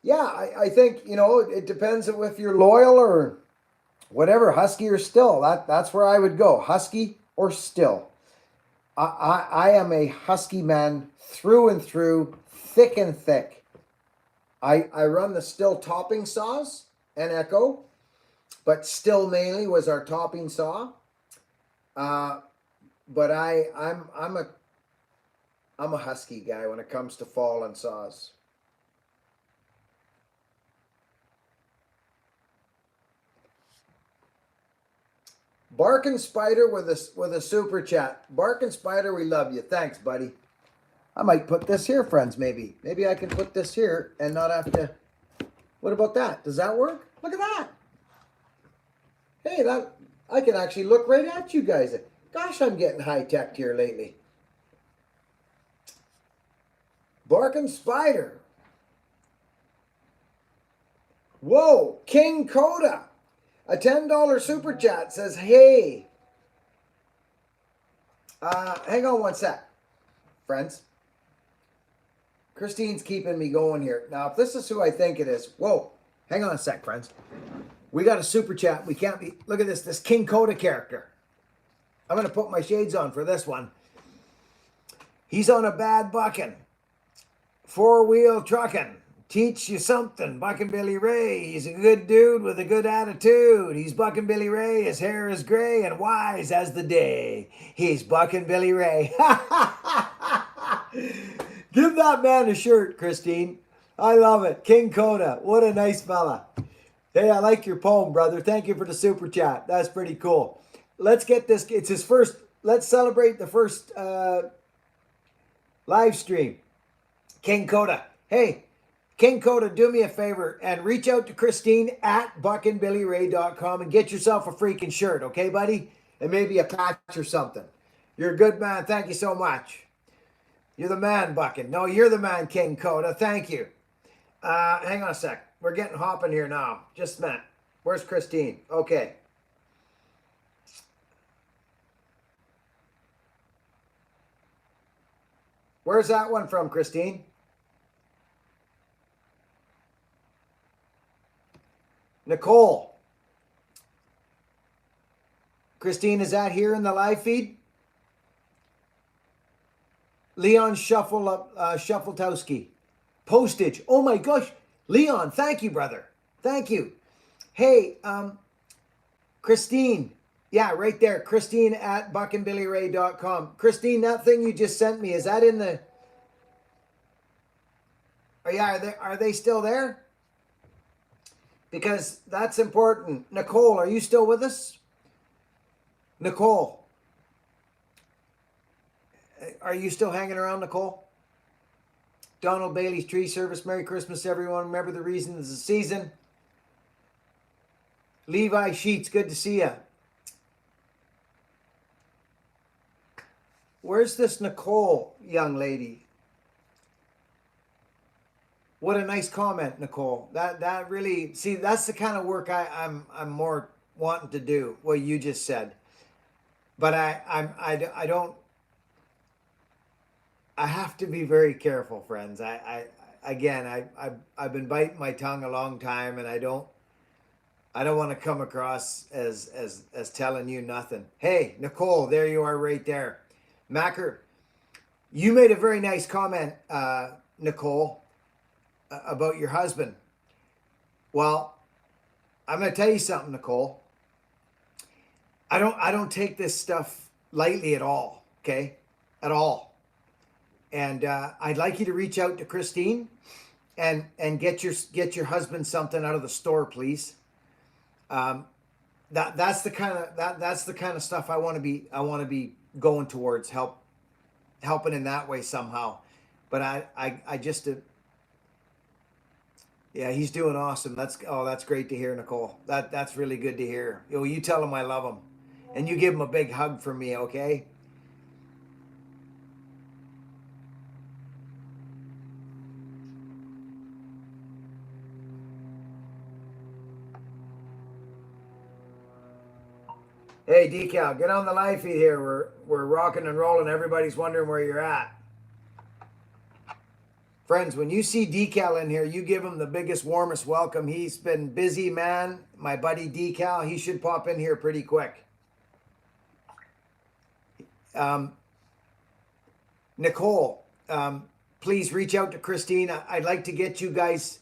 Yeah, I think, it depends if you're loyal or whatever, husky or still. That's where I would go, husky or still. I am a husky man through and through, thick and thick. I run the still topping saws and Echo, but still mainly was our topping saw. But I'm a husky guy when it comes to fall and saws. Barkin Spider with a super chat. Barkin Spider, we love you. Thanks, buddy. I might put this here, friends, maybe. Maybe I can put this here and not have to... What about that? Does that work? Look at that. Hey, I can actually look right at you guys. Gosh, I'm getting high-tech here lately. Barkin Spider. Whoa, King Coda. A $10 super chat says, hey. Hang on one sec, friends. Christine's keeping me going here. Now, if this is who I think it is, whoa, hang on a sec, friends. We got a super chat. We can't be. Look at this King Coda character. I'm going to put my shades on for this one. He's on a bad bucking. Four-wheel trucking. Teach you something. Buckin Billy Ray. He's a good dude with a good attitude. He's Buckin Billy Ray. His hair is gray and wise as the day. He's Buckin Billy Ray. Give that man a shirt, Christine. I love it. King Coda. What a nice fella. Hey, I like your poem, brother. Thank you for the super chat. That's pretty cool. Let's get this. It's his first. Let's celebrate the first live stream. King Coda. Hey, King Coda, do me a favor and reach out to Christine at buckinbillyray.com and get yourself a freaking shirt, okay, buddy? And maybe a patch or something. You're a good man. Thank you so much. You're the man, Buckin. No, you're the man, King Coda. Thank you. Hang on a sec. We're getting hopping here now. Just a minute. Where's Christine? Okay. Where's that one from, Christine? Nicole. Christine, is that here in the live feed? Leon Shuffletowski. Postage. Oh my gosh. Leon, thank you, brother. Thank you. Hey, Christine. Yeah, right there. Christine at buckinbillyray.com. Christine, that thing you just sent me, is that in the... Oh yeah, are they still there? Because that's important. Nicole, are you still with us? Nicole. Are you still hanging around, Nicole? Donald Bailey's Tree Service. Merry Christmas, everyone. Remember the reason is the season. Levi Sheets, good to see you. Where's this Nicole young lady? What a nice comment, Nicole. That really, see, that's the kind of work I'm more wanting to do, what you just said. But I don't, I have to be very careful, friends. I've been biting my tongue a long time, and I don't want to come across as telling you nothing. Hey, Nicole, there you are right there. Macker, you made a very nice comment, Nicole, about your husband. Well, I'm going to tell you something, Nicole. I don't take this stuff lightly at all, okay? At all. And I'd like you to reach out to Christine and get your husband something out of the store, please. That's the kind of stuff I want to be going towards, helping in that way somehow. But I just yeah, he's doing awesome. That's great to hear, Nicole. That's really good to hear. You tell him I love him, and you give him a big hug from me, okay? Hey, Decal, get on the live feed here. We're rocking and rolling. Everybody's wondering where you're at. Friends, when you see Decal in here, you give him the biggest, warmest welcome. He's been busy, man. My buddy Decal, he should pop in here pretty quick. Nicole, please reach out to Christine. I'd like to get you guys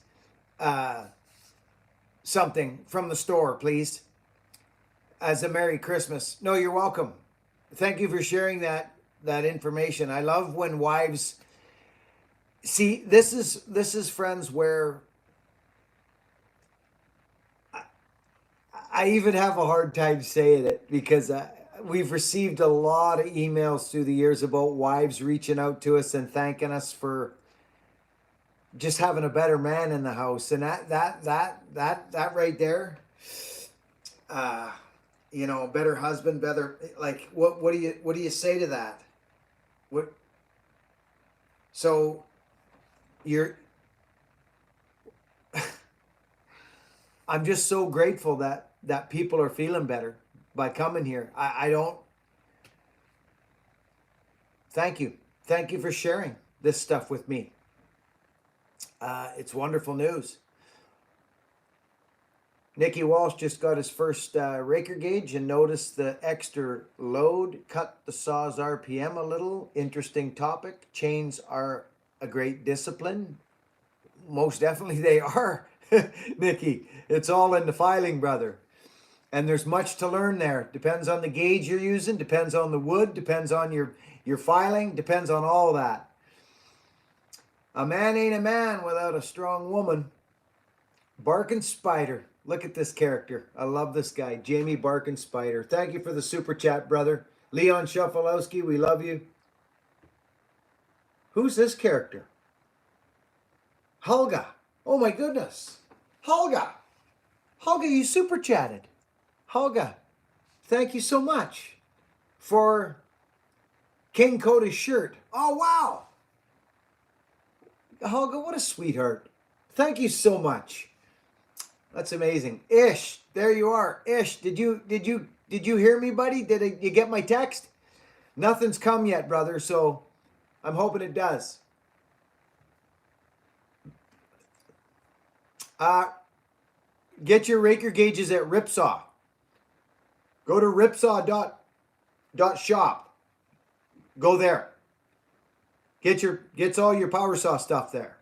something from the store, please, as a Merry Christmas. No, you're welcome. Thank you for sharing that information. I love when wives... See, this is friends where I even have a hard time saying it, because we've received a lot of emails through the years about wives reaching out to us and thanking us for just having a better man in the house, and that right there, better husband, better, like, what do you say to that? What? So. I'm just so grateful that people are feeling better by coming here. I don't. Thank you. Thank you for sharing this stuff with me. It's wonderful news. Nicky Walsh just got his first raker gauge and noticed the extra load cut the saw's RPM a little. Interesting topic. Chains are a great discipline. Most definitely they are, Nicky. It's all in the filing, brother. And there's much to learn there. Depends on the gauge you're using, depends on the wood, depends on your filing, depends on all that. A man ain't a man without a strong woman. Barkin Spider. Look at this character. I love this guy. Jamie Barkin Spider. Thank you for the super chat, brother. Leon Shafalowski, we love you. Who's this character? Hulga. Oh my goodness. Hulga. Hulga, you super chatted. Hulga, thank you so much for King Coda's shirt. Oh, wow. Hulga, what a sweetheart. Thank you so much. That's amazing. Ish, there you are. Ish, did you hear me, buddy? Did you get my text? Nothing's come yet, brother, so I'm hoping it does. Get your raker gauges at Ripsaw. Go to ripsaw.shop. Go there. Get all your power saw stuff there.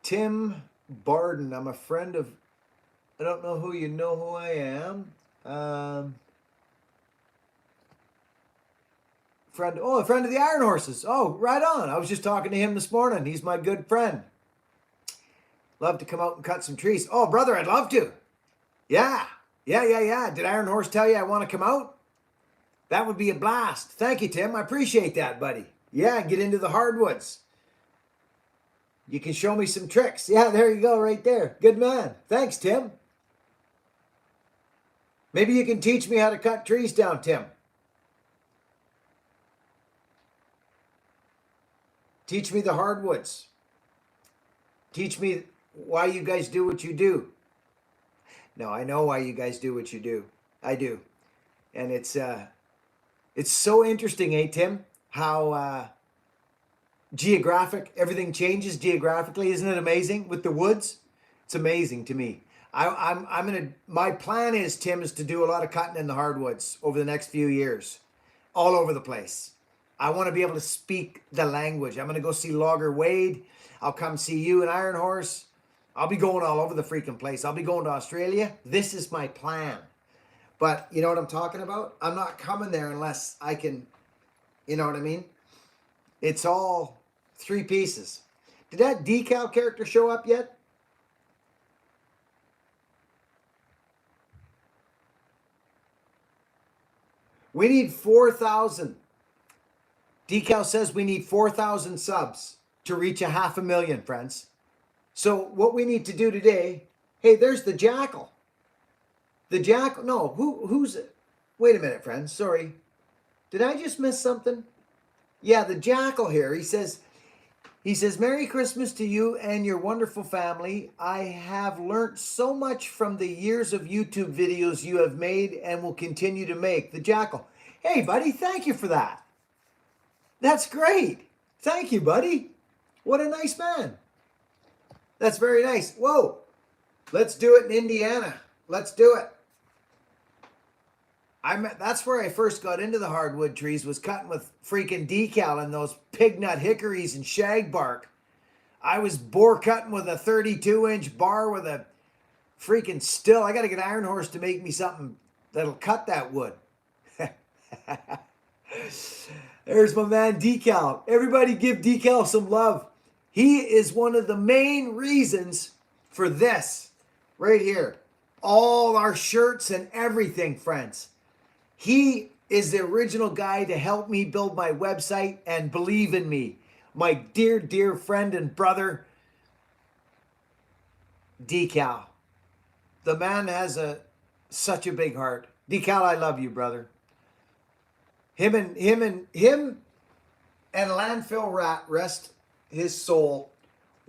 Tim Barden, I'm a friend of, I don't know who you know who I am. A friend of the Iron Horses. Oh, right on. I was just talking to him this morning. He's my good friend. Love to come out and cut some trees. Oh, brother, I'd love to. Yeah. Did Iron Horse tell you I want to come out? That would be a blast. Thank you, Tim. I appreciate that, buddy. Yeah, get into the hardwoods. You can show me some tricks. Yeah, there you go, right there. Good man. Thanks, Tim. Maybe you can teach me how to cut trees down, Tim. Teach me the hardwoods. Teach me why you guys do what you do. No, I know why you guys do what you do. I do. And it's so interesting, eh, Tim? How geographic everything changes geographically. Isn't it amazing with the woods? It's amazing to me. My plan is, Tim, is to do a lot of cutting in the hardwoods over the next few years, all over the place. I want to be able to speak the language. I'm going to go see Logger Wade. I'll come see you and Iron Horse. I'll be going all over the freaking place. I'll be going to Australia. This is my plan. But you know what I'm talking about? I'm not coming there unless I can, you know what I mean? It's all three pieces. Did that decal character show up yet? We need 4,000. Decal says we need 4,000 subs to reach 500,000, friends. So what we need to do today, hey, there's the Jackal. The Jackal, no, who's it? Wait a minute, friends, sorry. Did I just miss something? Yeah, the Jackal here, he says, Merry Christmas to you and your wonderful family. I have learnt so much from the years of YouTube videos you have made and will continue to make. The Jackal. Hey, buddy, thank you for that. That's great. Thank you, buddy. What a nice man. That's very nice. Whoa. Let's do it in Indiana. Let's do it. That's where I first got into the hardwood trees, was cutting with freaking decal and those pig nut hickories and shagbark. I was boar cutting with a 32-inch bar with a freaking still. I got to get Iron Horse to make me something that'll cut that wood. There's my man Decal. Everybody give Decal some love. He is one of the main reasons for this right here. All our shirts and everything, friends. He is the original guy to help me build my website and believe in me. My dear, dear friend and brother, Decal. The man has such a big heart. Decal, I love you, brother. Him and Landfill Rat, rest his soul,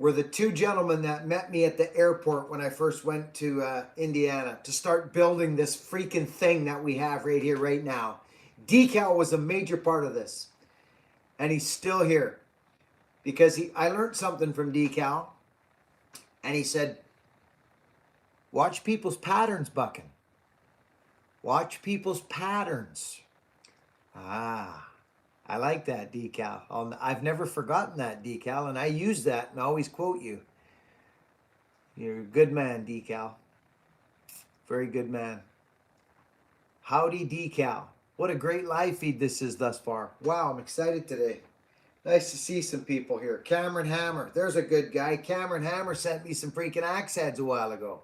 were the two gentlemen that met me at the airport when I first went to Indiana to start building this freaking thing that we have right here, right now. Decal was a major part of this. And he's still here. Because I learned something from Decal. And he said, watch people's patterns, Buckin. Watch people's patterns. Ah, I like that, Decal. I've never forgotten that, Decal, and I use that and always quote you. You're a good man, Decal. Very good man. Howdy, Decal. What a great live feed this is thus far. Wow, I'm excited today. Nice to see some people here. Cameron Hammer, there's a good guy. Cameron Hammer sent me some freaking axe heads a while ago.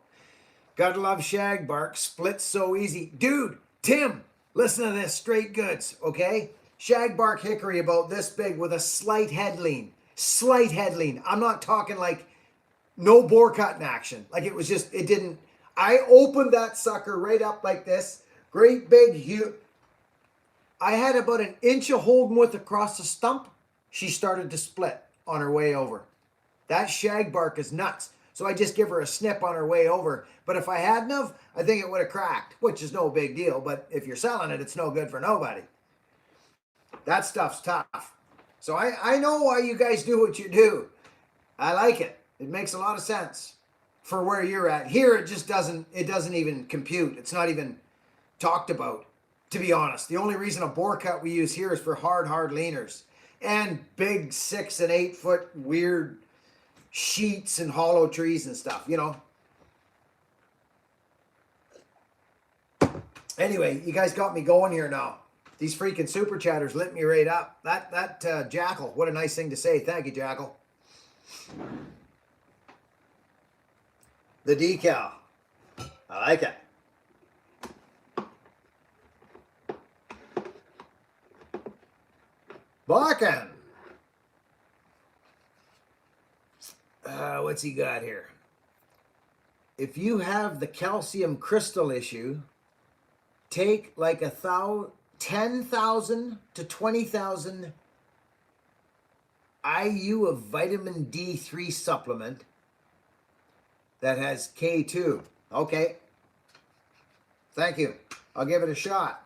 Gotta love shag bark, splits so easy. Dude, Tim, listen to this, straight goods, okay? Shag bark hickory about this big with a slight head lean. Slight head lean. I'm not talking like no bore cutting action. Like it was just, it didn't, I opened that sucker right up like this. Great big, huge. I had about an inch of holding width across the stump. She started to split on her way over. That shag bark is nuts. So I just give her a snip on her way over. But if I hadn't have, I think it would have cracked, which is no big deal. But if you're selling it, it's no good for nobody. That stuff's tough. So I know why you guys do what you do. I like it. It makes a lot of sense for where you're at. Here, it just doesn't even compute. It's not even talked about, to be honest. The only reason a bore cut we use here is for hard leaners. And big 6 and 8 foot weird sheets and hollow trees and stuff, you know. Anyway, you guys got me going here now. These freaking super chatters lit me right up. That Jackal, what a nice thing to say. Thank you, Jackal. The Decal. I like it. Buckin. What's he got here? If you have the calcium crystal issue, take like 10,000 to 20,000 IU of vitamin D3 supplement that has K2. Okay. Thank you. I'll give it a shot.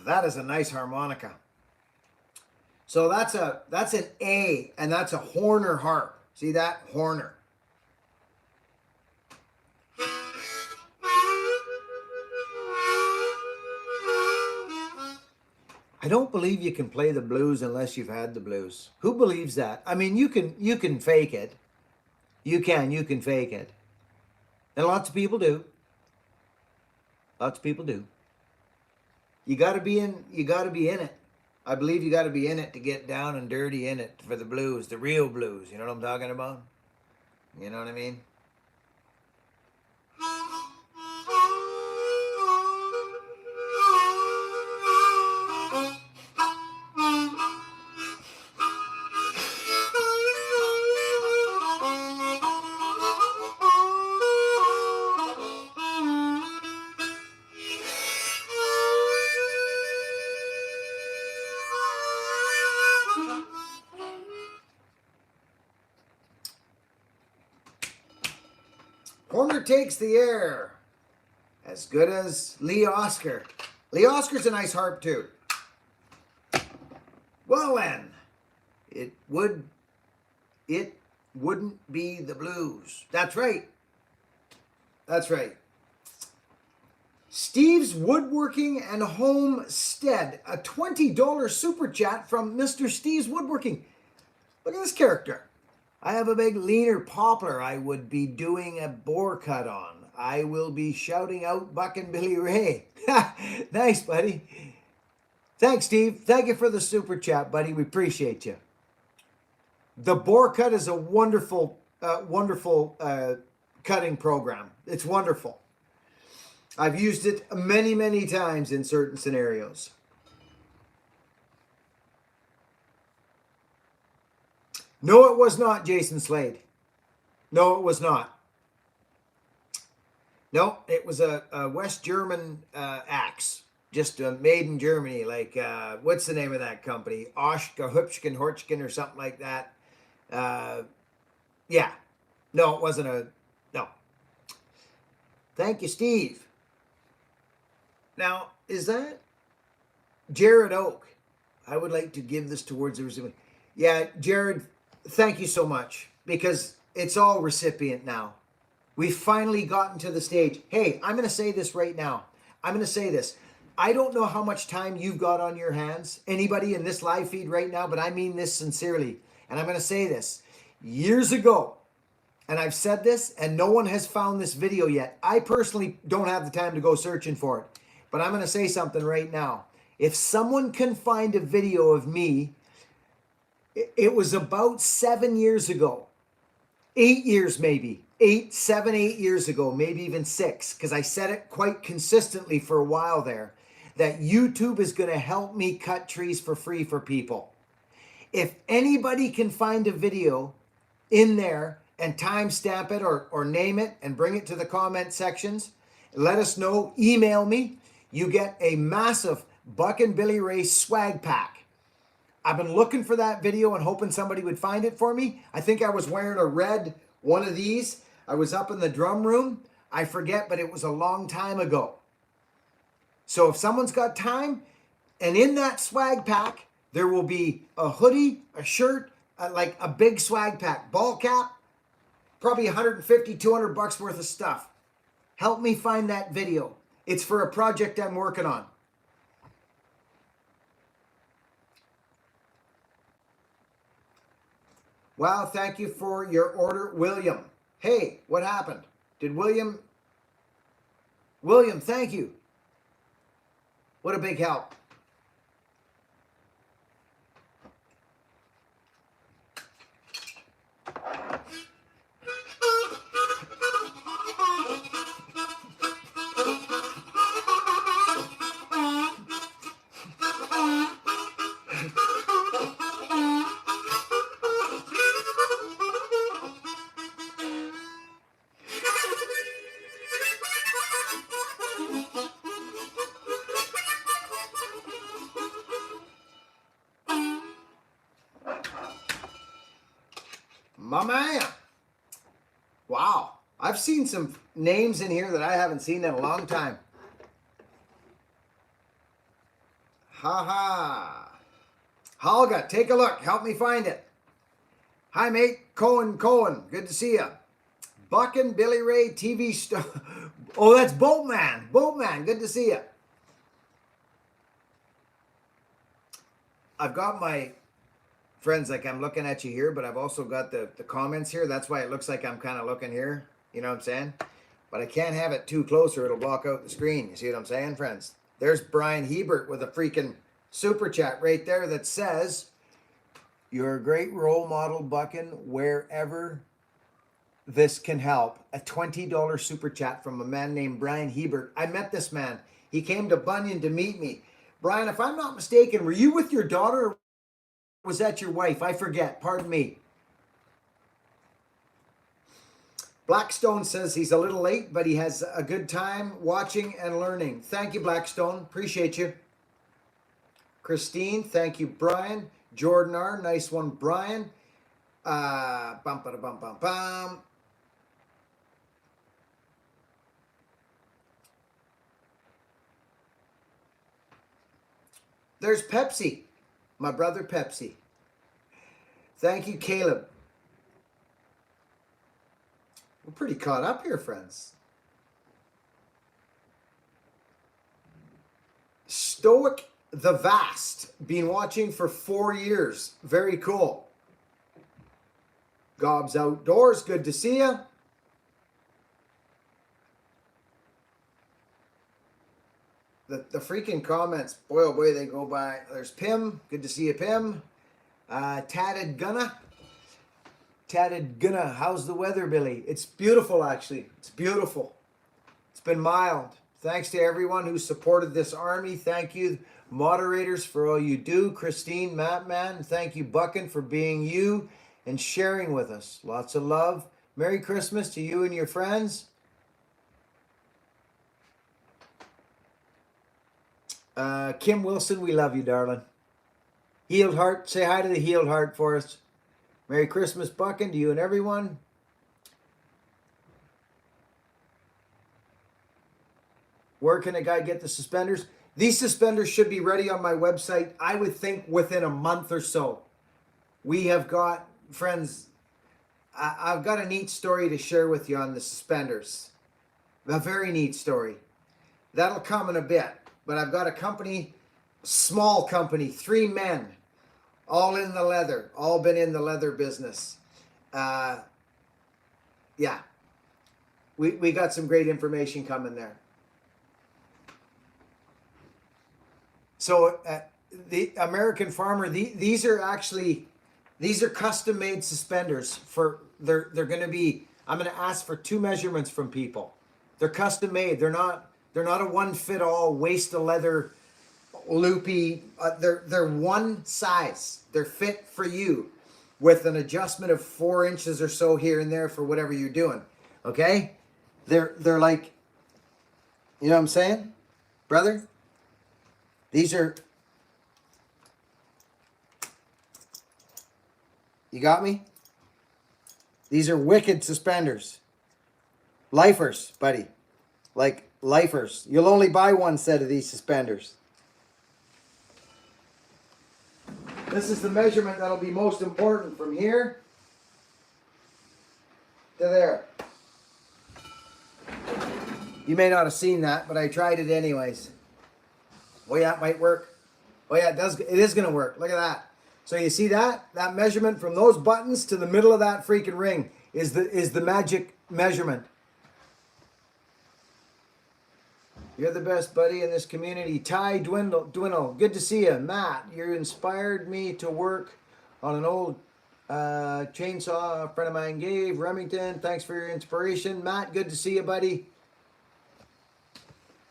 That is a nice harmonica. So that's an A, and that's a Horner harp. See that? Horner. I don't believe you can play the blues unless you've had the blues. Who believes that? I mean, you can fake it. You can fake it. And lots of people do. Lots of people do. You got to be in it. I believe you got to be in it to get down and dirty in it for the blues, the real blues. You know what I'm talking about? You know what I mean? Horner takes the air. As good as Lee Oscar. Lee Oscar's a nice harp too. Well then, it wouldn't be the blues. That's right. That's right. Steve's Woodworking and Homestead. A $20 super chat from Mr. Steve's Woodworking. Look at this character. I have a big leaner poplar I would be doing a bore cut on. I will be shouting out Buckin Billy Ray. Nice, buddy. Thanks, Steve. Thank you for the super chat, buddy. We appreciate you. The bore cut is a wonderful, wonderful cutting program. It's wonderful. I've used it many, many times in certain scenarios. No, it was not Jason Slade. No, it was not. No, it was a West German axe. Just made in Germany. Like, what's the name of that company? Oshka, Hübschken, Horchken, or something like that. Yeah. No, it wasn't a... No. Thank you, Steve. Now, is that Jared Oak? I would like to give this towards the recipient. Yeah, Jared, thank you so much, because it's all recipient now. We've finally gotten to the stage. Hey, I'm going to say this right now. I'm going to say this. I don't know how much time you've got on your hands, anybody in this live feed right now, but I mean this sincerely. And I'm going to say this. Years ago, and I've said this, and no one has found this video yet. I personally don't have the time to go searching for it. But I'm going to say something right now. If someone can find a video of me, it was about 7 years ago. 8 years maybe. 7, 8 years ago, maybe even 6. Because I said it quite consistently for a while there. That YouTube is going to help me cut trees for free for people. If anybody can find a video in there and timestamp it or name it and bring it to the comment sections, let us know, email me. You get a massive Buckin Billy Ray swag pack. I've been looking for that video and hoping somebody would find it for me. I think I was wearing a red one of these. I was up in the drum room. I forget, but it was a long time ago. So if someone's got time, and in that swag pack, there will be a hoodie, a shirt, like a big swag pack, ball cap, probably 150, 200 bucks worth of stuff. Help me find that video. It's for a project I'm working on. Wow, thank you for your order, William. Hey, what happened? Did William, thank you. What a big help. My man. Wow. I've seen some names in here that I haven't seen in a long time. Ha ha. Holga, take a look. Help me find it. Hi, mate. Cohen. Good to see you. Buckin Billy Ray TV star. Oh, that's Boatman. Good to see you. I've got my... Friends, like I'm looking at you here, but I've also got the comments here. That's why it looks like I'm kind of looking here. You know what I'm saying? But I can't have it too close or it'll block out the screen. You see what I'm saying, friends? There's Brian Hebert with a freaking super chat right there that says, "You're a great role model, Buckin, wherever this can help." A $20 super chat from a man named Brian Hebert. I met this man. He came to Bunyan to meet me. Brian, if I'm not mistaken, were you with your daughter? Or was that your wife? I forget. Pardon me. Blackstone says he's a little late, but he has a good time watching and learning. Thank you, Blackstone. Appreciate you. Christine, thank you, Brian. Jordan R, nice one, Brian. Bum, ba, da, bum, bum, bum. There's Pepsi. My brother Pepsi. Thank you, Caleb. We're pretty caught up here, friends. Stoic the Vast. Been watching for 4 years. Very cool. Gobs Outdoors. Good to see you. The freaking comments, boy oh boy, they go by. There's Pim. Good to see you, Pim. Tatted Gunna. How's the weather, Billy? It's beautiful, actually. It's beautiful. It's been mild. Thanks to everyone who supported this army. Thank you, moderators, for all you do. Christine, Mattman, thank you, Buckin, for being you and sharing with us. Lots of love. Merry Christmas to you and your friends. Kim Wilson, we love you, darling. Healed Heart, say hi to the Healed Heart for us. Merry Christmas, Buckin, to you and everyone. Where can a guy get the suspenders? These suspenders should be ready on my website, I would think, within a month or so. We have got, friends, I've got a neat story to share with you on the suspenders. A very neat story. That'll come in a bit. But I've got a company, small company, 3 men, all in the leather, all been in the leather business. Yeah, we got some great information coming there. So the American Farmer, these are custom made suspenders for, they're going to be, I'm going to ask for 2 measurements from people. They're custom made. They're not a one fit all waist of leather loopy. They're one size. They're fit for you with an adjustment of 4 inches or so here and there for whatever you're doing. Okay? They're like, you know what I'm saying, brother? These are, you got me? These are wicked suspenders. Lifers, buddy. Like lifers. You'll only buy 1 set of these suspenders. This is the measurement that'll be most important from here to there. You may not have seen that, but I tried it anyways. Oh yeah, it might work. Oh yeah, it does. It is going to work. Look at that. So you see that? That measurement from those buttons to the middle of that freaking ring is the magic measurement. You're the best buddy in this community. Ty Dwindle, good to see you. Matt, you inspired me to work on an old chainsaw a friend of mine gave. Remington, thanks for your inspiration. Matt, good to see you, buddy.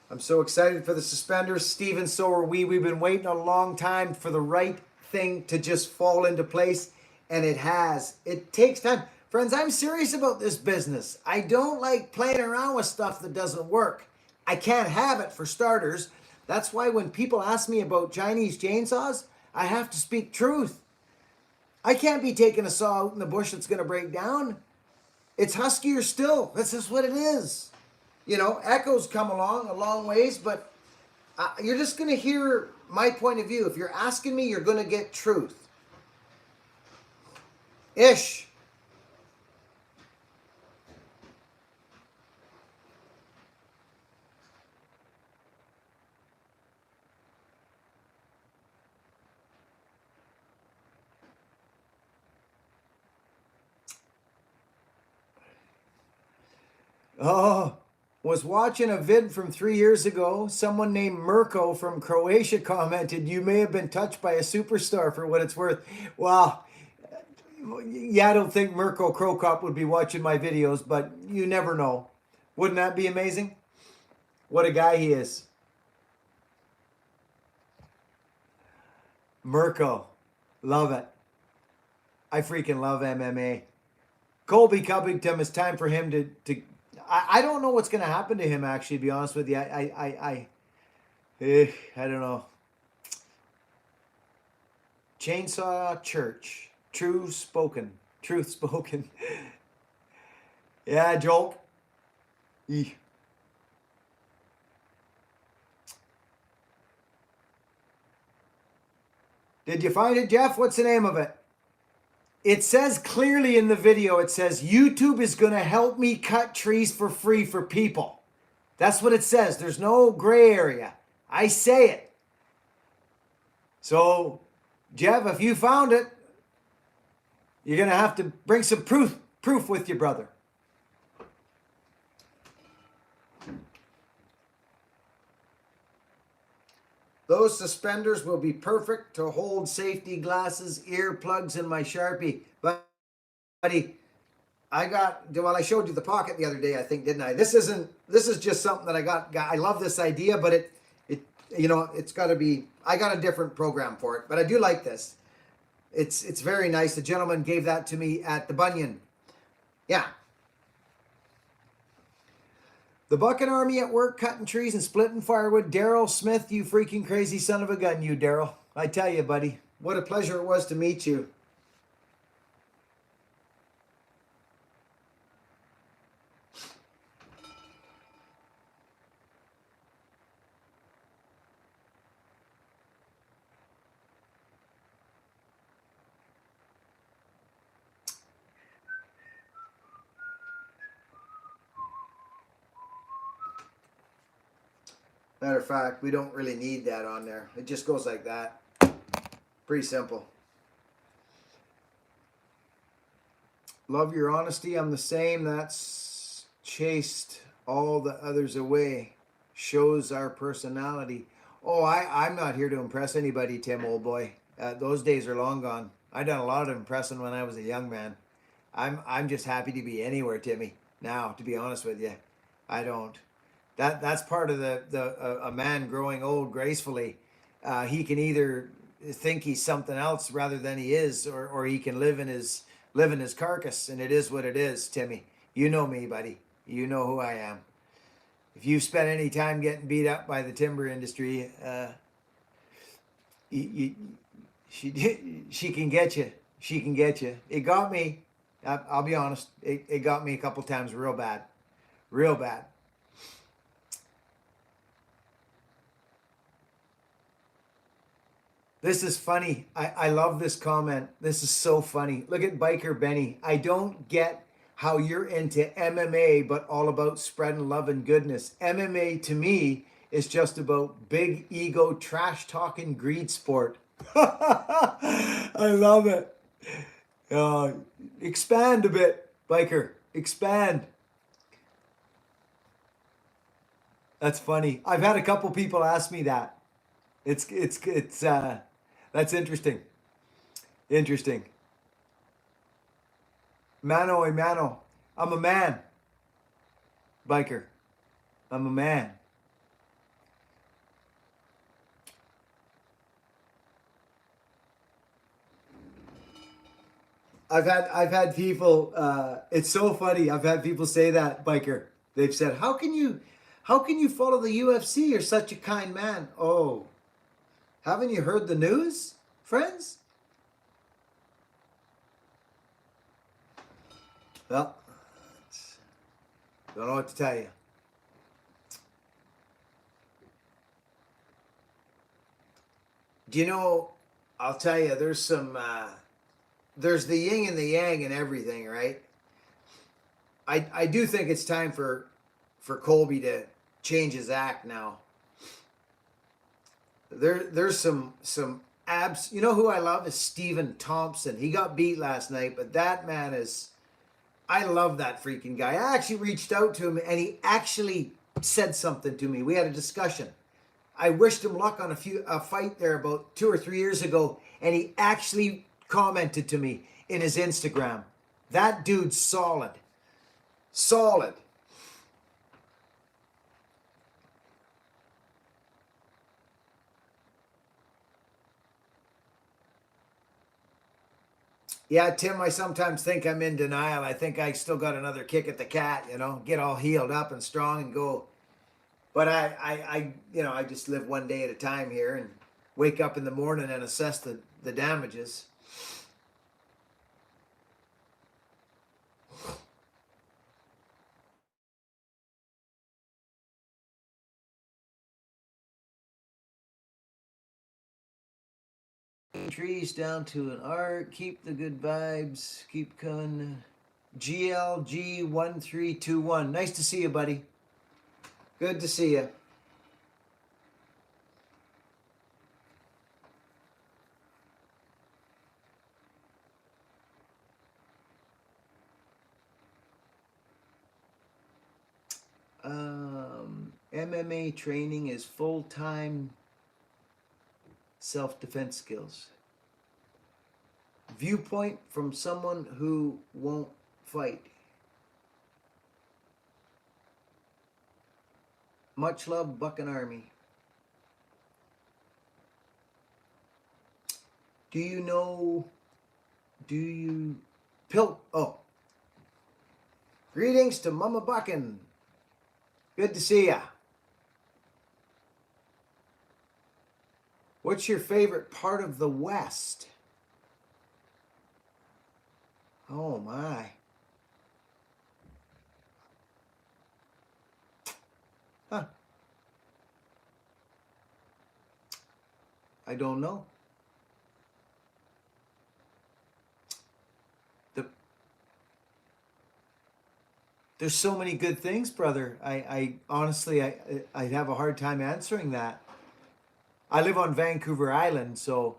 I'm so excited for the suspenders. Steven, so are we. We've been waiting a long time for the right thing to just fall into place, and it has. It takes time. Friends, I'm serious about this business. I don't like playing around with stuff that doesn't work. I can't have it, for starters. That's why when people ask me about Chinese chainsaws, I have to speak truth. I can't be taking a saw out in the bush that's going to break down. It's huskier still. That's just what it is. You know, Echoes come along a long ways, but you're just going to hear my point of view. If you're asking me, you're going to get truth. Ish. Oh, was watching a vid from 3 years ago. Someone named Mirko from Croatia commented, "You may have been touched by a superstar for what it's worth." Well, yeah, I don't think Mirko Krokop would be watching my videos, but you never know. Wouldn't that be amazing? What a guy he is. Mirko, love it. I freaking love MMA. Colby Covington, it's time for him to I don't know what's going to happen to him, actually, to be honest with you. I don't know. Chainsaw Church. Truth spoken. Yeah, joke. Did you find it, Jeff? What's the name of it? It says clearly in the video, it says YouTube is going to help me cut trees for free for people. That's what it says. There's no gray area. I say it. So, Jeff, if you found it, you're going to have to bring some proof with you, brother. Those suspenders will be perfect to hold safety glasses, earplugs, and my Sharpie. But, buddy, I showed you the pocket the other day, I think, didn't I? This is just something that I got. I love this idea, but it's got to be, I got a different program for it, but I do like this. It's very nice. The gentleman gave that to me at the Bunyan. Yeah. The Buckin Army at work cutting trees and splitting firewood. Daryl Smith, you freaking crazy son of a gun, you, Daryl. I tell you, buddy, what a pleasure it was to meet you. Matter of fact, we don't really need that on there. It just goes like that. Pretty simple. Love your honesty. I'm the same. That's chased all the others away. Shows our personality. Oh, I'm not here to impress anybody, Tim, old boy. Those days are long gone. I done a lot of impressing when I was a young man. I'm just happy to be anywhere, Timmy. Now, to be honest with you, I don't. That's part of a man growing old gracefully. He can either think he's something else rather than he is, or he can live in his carcass, and it is what it is, Timmy. You know me, buddy. You know who I am. If you've spent any time getting beat up by the timber industry, she can get you. She can get you. It got me. I'll be honest. It got me a couple times real bad. Real bad. This is funny. I love this comment. This is so funny. Look at Biker Benny. I don't get how you're into MMA, but all about spreading love and goodness. MMA to me is just about big ego, trash talking, greed sport. I love it. Expand a bit, Biker. Expand. That's funny. I've had a couple people ask me that. It's that's interesting. Interesting. Mano. I'm a man. Biker. I'm a man. I've had people. It's so funny. I've had people say that, Biker. They've said, "How can you follow the UFC? You're such a kind man." Oh, haven't you heard the news, friends? Well, don't know what to tell you. Do you know? I'll tell you. There's some. There's the yin and the yang and everything, right? I do think it's time for Colby to change his act now. There's some abs. You know who I love is Stephen Thompson. He got beat last night, but that man is. I love that freaking guy. I actually reached out to him, and he actually said something to me. We had a discussion. I wished him luck on a fight there about 2 or 3 years ago, and he actually commented to me in his Instagram. That dude's solid. Solid. Yeah, Tim, I sometimes think I'm in denial. I think I still got another kick at the cat, get all healed up and strong and go. But I just live one day at a time here and wake up in the morning and assess the damages. trees down to an art. Keep the good vibes. Keep coming. GLG1321. Nice to see you, buddy. Good to see you. MMA training is full-time self-defense skills. Viewpoint from someone who won't fight. Much love, Buckin Army. Do you know, oh. Greetings to Mama Buckin. Good to see ya. What's your favorite part of the West? Oh my. Huh. I don't know. There's so many good things, brother. I honestly, I'd have a hard time answering that. I live on Vancouver Island, so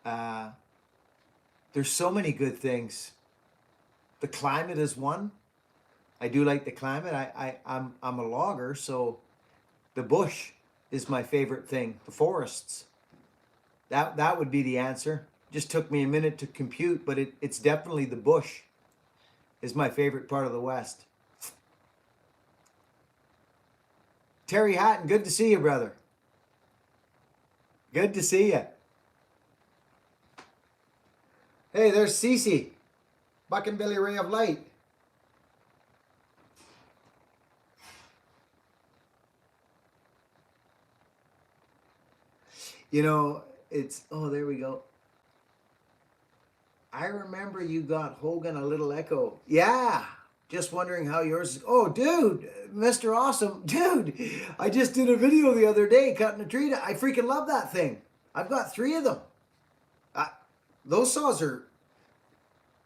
there's so many good things. The climate is one. I do like the climate. I'm a logger, so the bush is my favorite thing. The forests. That would be the answer. Just took me a minute to compute, but it's definitely the bush is my favorite part of the West. Terry Hatton, good to see you, brother. Good to see you. Hey, there's Cece. Buckin Billy Ray of Light. You know, oh, there we go. I remember you got Hogan a little echo. Yeah. Just wondering how yours is. Oh, dude, Mr. Awesome. Dude, I just did a video the other day cutting a tree. I freaking love that thing. I've got 3 of them. Those saws are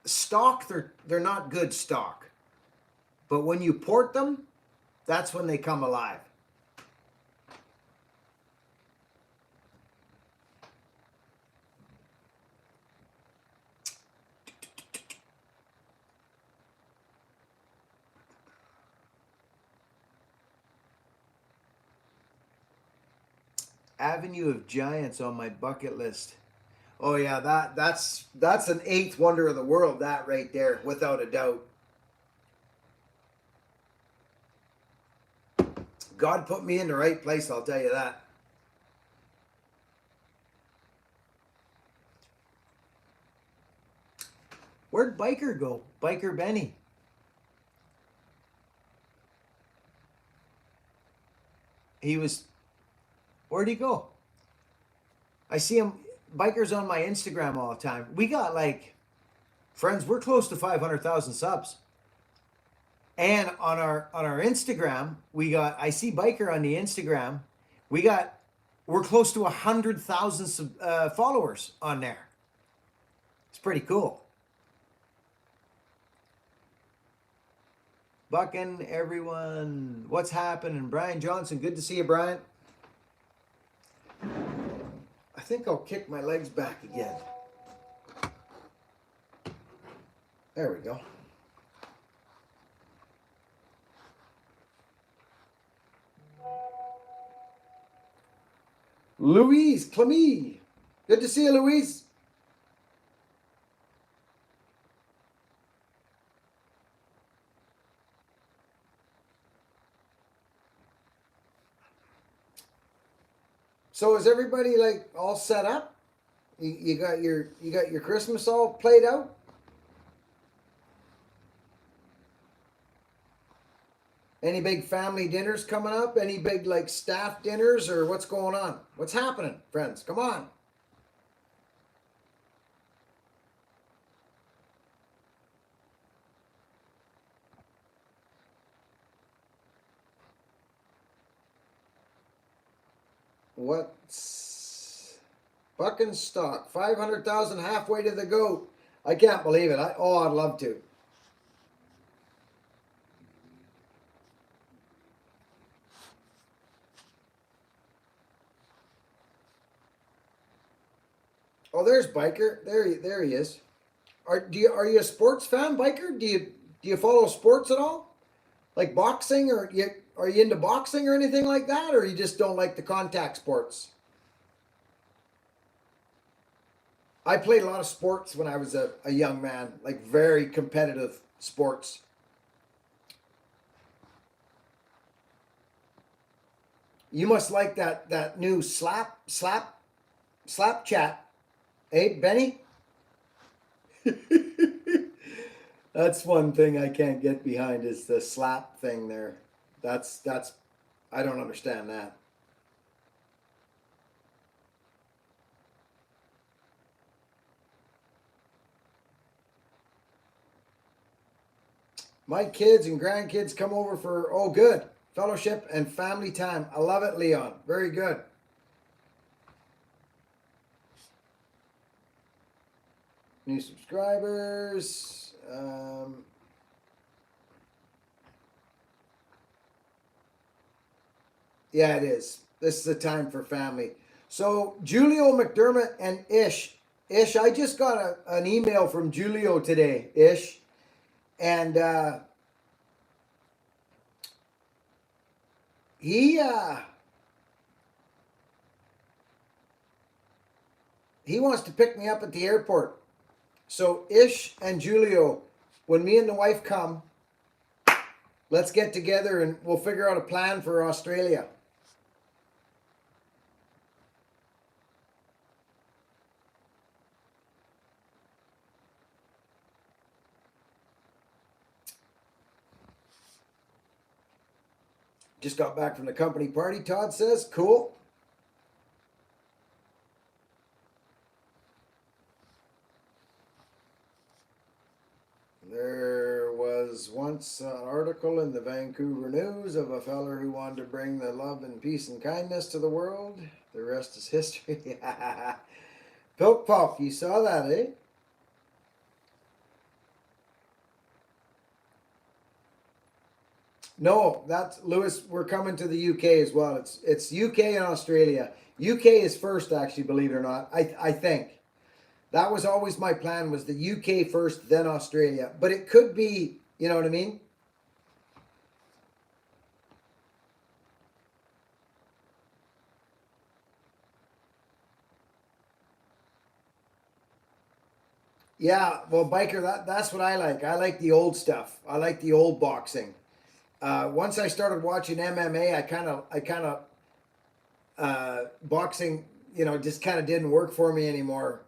stock. They're not good stock. But when you port them, that's when they come alive. Avenue of Giants on my bucket list. Oh yeah, that's an 8th wonder of the world, that right there, without a doubt. God put me in the right place, I'll tell you that. Where'd Biker go? Biker Benny. Where'd he go? I see him, Biker's on my Instagram all the time. We got friends, we're close to 500,000 subs. And on our Instagram, I see Biker on the Instagram. We're close to 100,000 followers on there. It's pretty cool. Buckin, everyone, what's happening? Brian Johnson, good to see you, Brian. I think I'll kick my legs back again. There we go. Louise Clemie. Good to see you, Louise. So is everybody all set up? You got your Christmas all played out? Any big family dinners coming up? Any big staff dinners, or what's going on? What's happening, friends? Come on. Buckin stock, 500,000 halfway to the goat. I can't believe it. I'd love to. Oh, there's Biker. There he is. Are you a sports fan, Biker? Do you follow sports at all? Like boxing, or are you into boxing or anything like that, or you just don't like the contact sports? I played a lot of sports when I was a young man, like very competitive sports. You must like that new slap chat, eh, Benny? That's one thing I can't get behind is the slap thing there. That's I don't understand that. My kids and grandkids come over for good fellowship and family time. I love it, Leon. Very good. New subscribers. Yeah, it is. This is a time for family. So Julio McDermott and Ish. I just got an email from Julio today, Ish. And he wants to pick me up at the airport. So Ish and Julio, when me and the wife come, let's get together and we'll figure out a plan for Australia. Just got back from the company party, Todd says. Cool. There was once an article in the Vancouver News of a feller who wanted to bring the love and peace and kindness to the world. The rest is history. Pilk Puff, you saw that, eh? No, that's Lewis. We're coming to the UK as well. It's UK and Australia. UK is first, actually, believe it or not. I think that was always my plan, was the UK first, then Australia. But it could be, you know what I mean? Yeah, well, Biker, that's what I like. I like the old stuff. I like the old boxing. Once I started watching MMA, boxing, just kind of didn't work for me anymore.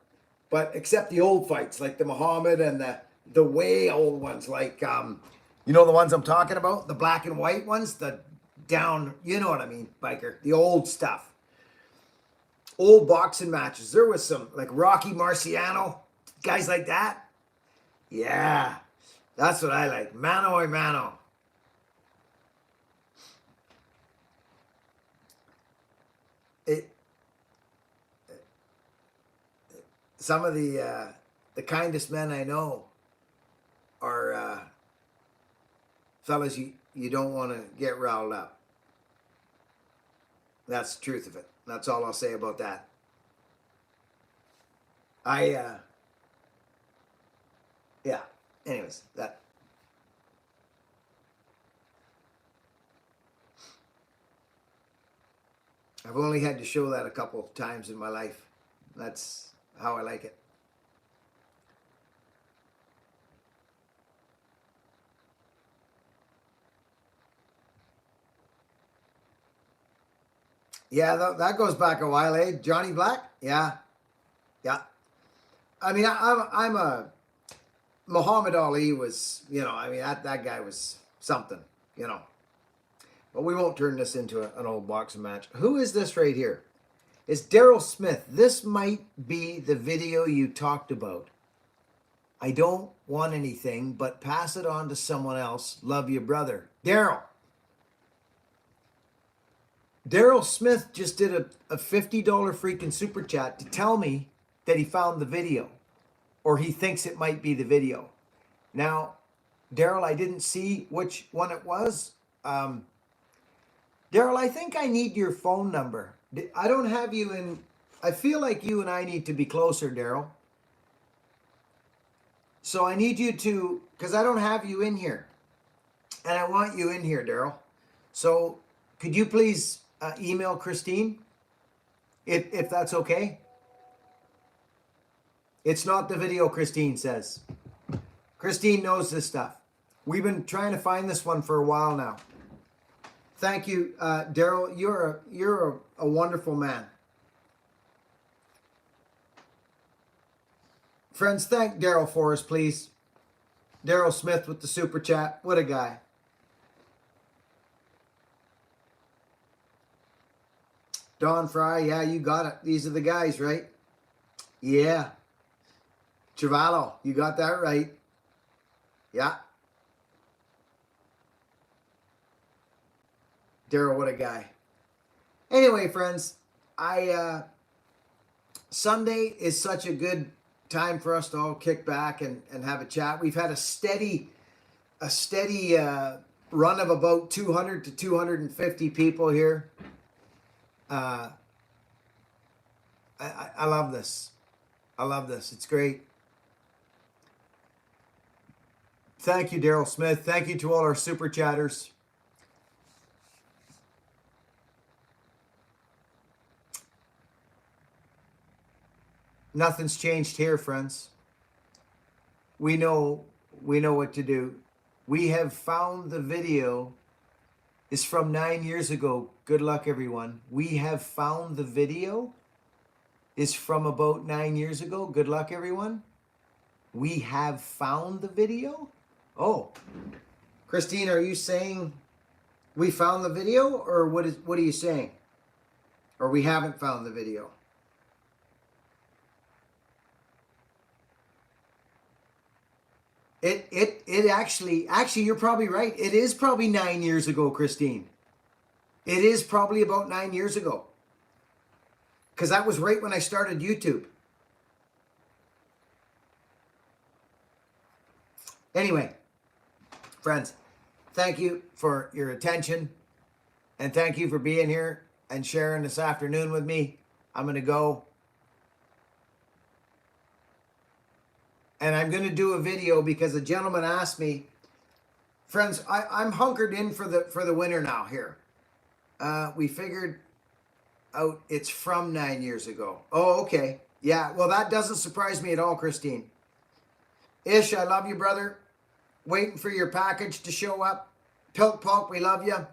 But except the old fights, like the Muhammad and the way old ones, like the ones I'm talking about, the black and white ones, the down, you know what I mean, Biker, the old stuff, old boxing matches. There was some like Rocky Marciano, guys like that. Yeah, that's what I like, mano a mano. It Some of the kindest men I know are fellas you don't want to get riled up. That's the truth of it. That's all I'll say about that. Yeah. Anyways, that I've only had to show that a couple of times in my life. That's how I like it. Yeah, that goes back a while, eh? Johnny Black? Yeah, yeah. I mean, I'm a Muhammad Ali was, that guy was something, you know. But we won't turn this into an old boxing match. Who is this right here? It's Daryl Smith. This might be the video you talked about. I don't want anything, but pass it on to someone else. Love you, brother. Daryl. Daryl Smith just did a $50 freaking super chat to tell me that he found the video, or he thinks it might be the video. Now, Daryl, I didn't see which one it was. Daryl, I think I need your phone number. I don't have you in. I feel like you and I need to be closer, Daryl. So I need you to, because I don't have you in here. And I want you in here, Daryl. So could you please email Christine, if that's okay? It's not the video, Christine says. Christine knows this stuff. We've been trying to find this one for a while now. Thank you, Daryl. You're a wonderful man. Friends, thank Daryl for us, please. Daryl Smith with the super chat. What a guy. Don Fry, yeah, you got it. These are the guys, right? Yeah. Chavallo, you got that right. Yeah. Daryl, what a guy. Anyway, friends, Sunday is such a good time for us to all kick back and have a chat. We've had a steady run of about 200 to 250 people here. I love this. I love this. It's great. Thank you, Daryl Smith. Thank you to all our super chatters. Nothing's changed here, friends. We know what to do. We have found the video. It's from 9 years ago. Good luck, everyone. We have found the video. Is from about 9 years ago. Good luck, everyone. We have found the video. Oh, Christine, are you saying we found the video, or what are you saying? Or we haven't found the video? It actually, you're probably right. It is probably 9 years ago, Christine. It is probably about 9 years ago. Because that was right when I started YouTube. Anyway, friends, thank you for your attention. And thank you for being here and sharing this afternoon with me. I'm going to go. And I'm going to do a video because a gentleman asked me, friends, I'm hunkered in for the winter now here. We figured out it's from 9 years ago. Oh, okay. Yeah, well, that doesn't surprise me at all, Christine. Ish, I love you, brother. Waiting for your package to show up. Pilk Pulk, we love you.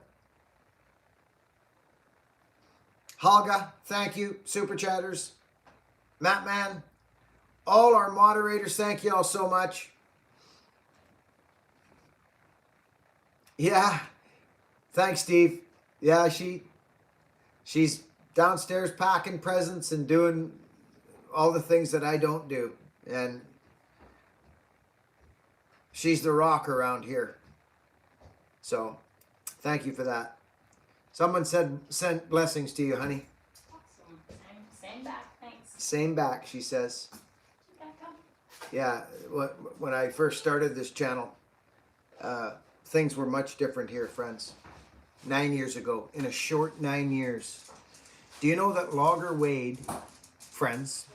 Halga, thank you. Super chatters. Matt Man. All our moderators, thank you all so much. Yeah. Thanks, Steve. Yeah, she's downstairs packing presents and doing all the things that I don't do. And she's the rock around here. So, thank you for that. Someone sent blessings to you, honey. Awesome. Same back, thanks. Same back, she says. Yeah, when I first started this channel, things were much different here, friends. 9 years ago, in a short 9 years. Do you know that Logger Wade, friends,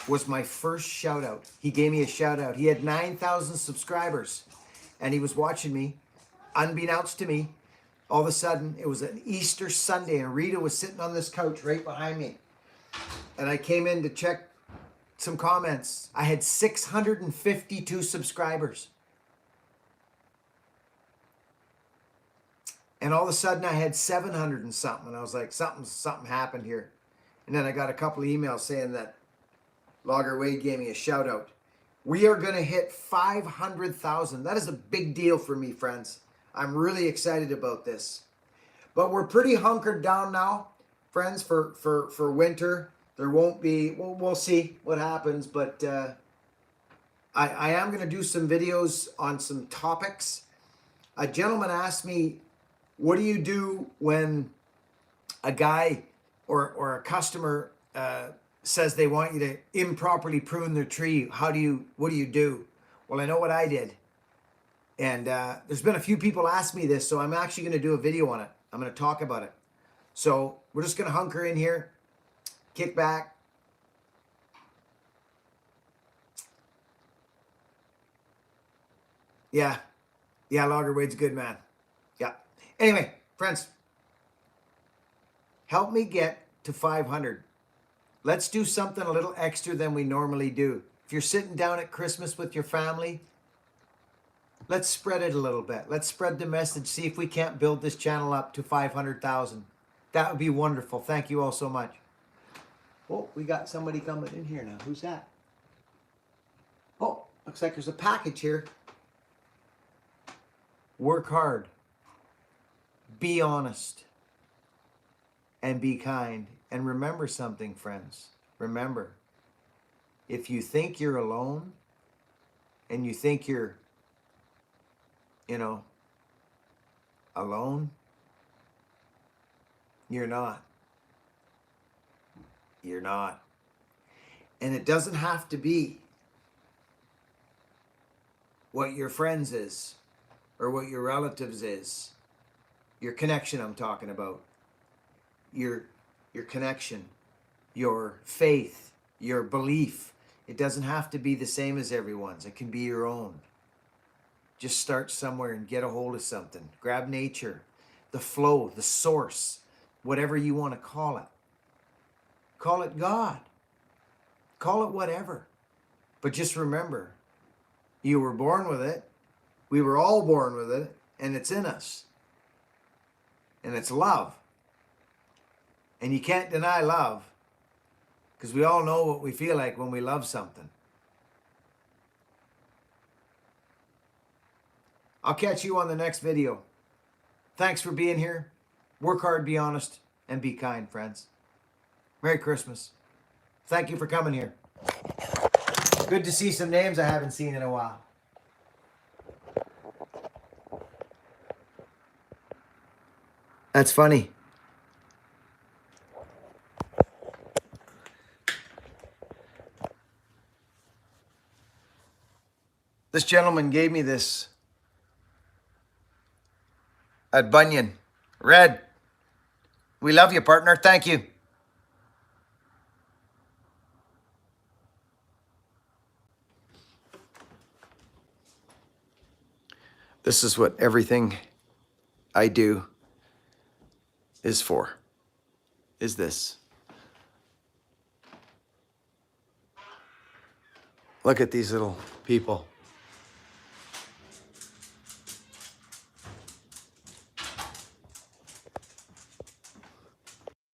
was my first shout out? He gave me a shout out. He had 9,000 subscribers and he was watching me, unbeknownst to me. All of a sudden, it was an Easter Sunday and Rita was sitting on this couch right behind me. And I came in to check some comments. I had 652 subscribers. And all of a sudden I had 700 and something. And I was like, something happened here. And then I got a couple of emails saying that Logger Wade gave me a shout out. We are going to hit 500,000. That is a big deal for me, friends. I'm really excited about this. But we're pretty hunkered down now, friends, for winter. There won't be, we'll see what happens, but I am going to do some videos on some topics. A gentleman asked me, what do you do when a guy or a customer says they want you to improperly prune their tree, what do you do? Well, I know what I did. And there's been a few people ask me this, so I'm actually going to do a video on it. I'm going to talk about it. So we're just going to hunker in here, kick back. Yeah, Loggerwade's good, man. Yeah. Anyway, friends, help me get to 500. Let's do something a little extra than we normally do. If you're sitting down at Christmas with your family, let's spread it a little bit. Let's spread the message. See if we can't build this channel up to 500,000. That would be wonderful. Thank you all so much. Oh, we got somebody coming in here now. Who's that? Oh, looks like there's a package here. Work hard. Be honest. And be kind. And remember something, friends. Remember, if you think you're alone and you think you're, alone, you're not. You're not. And it doesn't have to be what your friends is or what your relatives is. Your connection I'm talking about. Your connection, your faith, your belief. It doesn't have to be the same as everyone's. It can be your own. Just start somewhere and get a hold of something. Grab nature, the flow, the source, whatever you want to call it. Call it God. Call it whatever. But just remember, you were born with it. We were all born with it, and it's in us. And it's love. And you can't deny love, because we all know what we feel like when we love something. I'll catch you on the next video. Thanks for being here. Work hard, be honest, and be kind, friends. Merry Christmas. Thank you for coming here. Good to see some names I haven't seen in a while. That's funny. This gentleman gave me this at Bunyan. Red, we love you, partner. Thank you. This is what everything I do is for, is this. Look at these little people.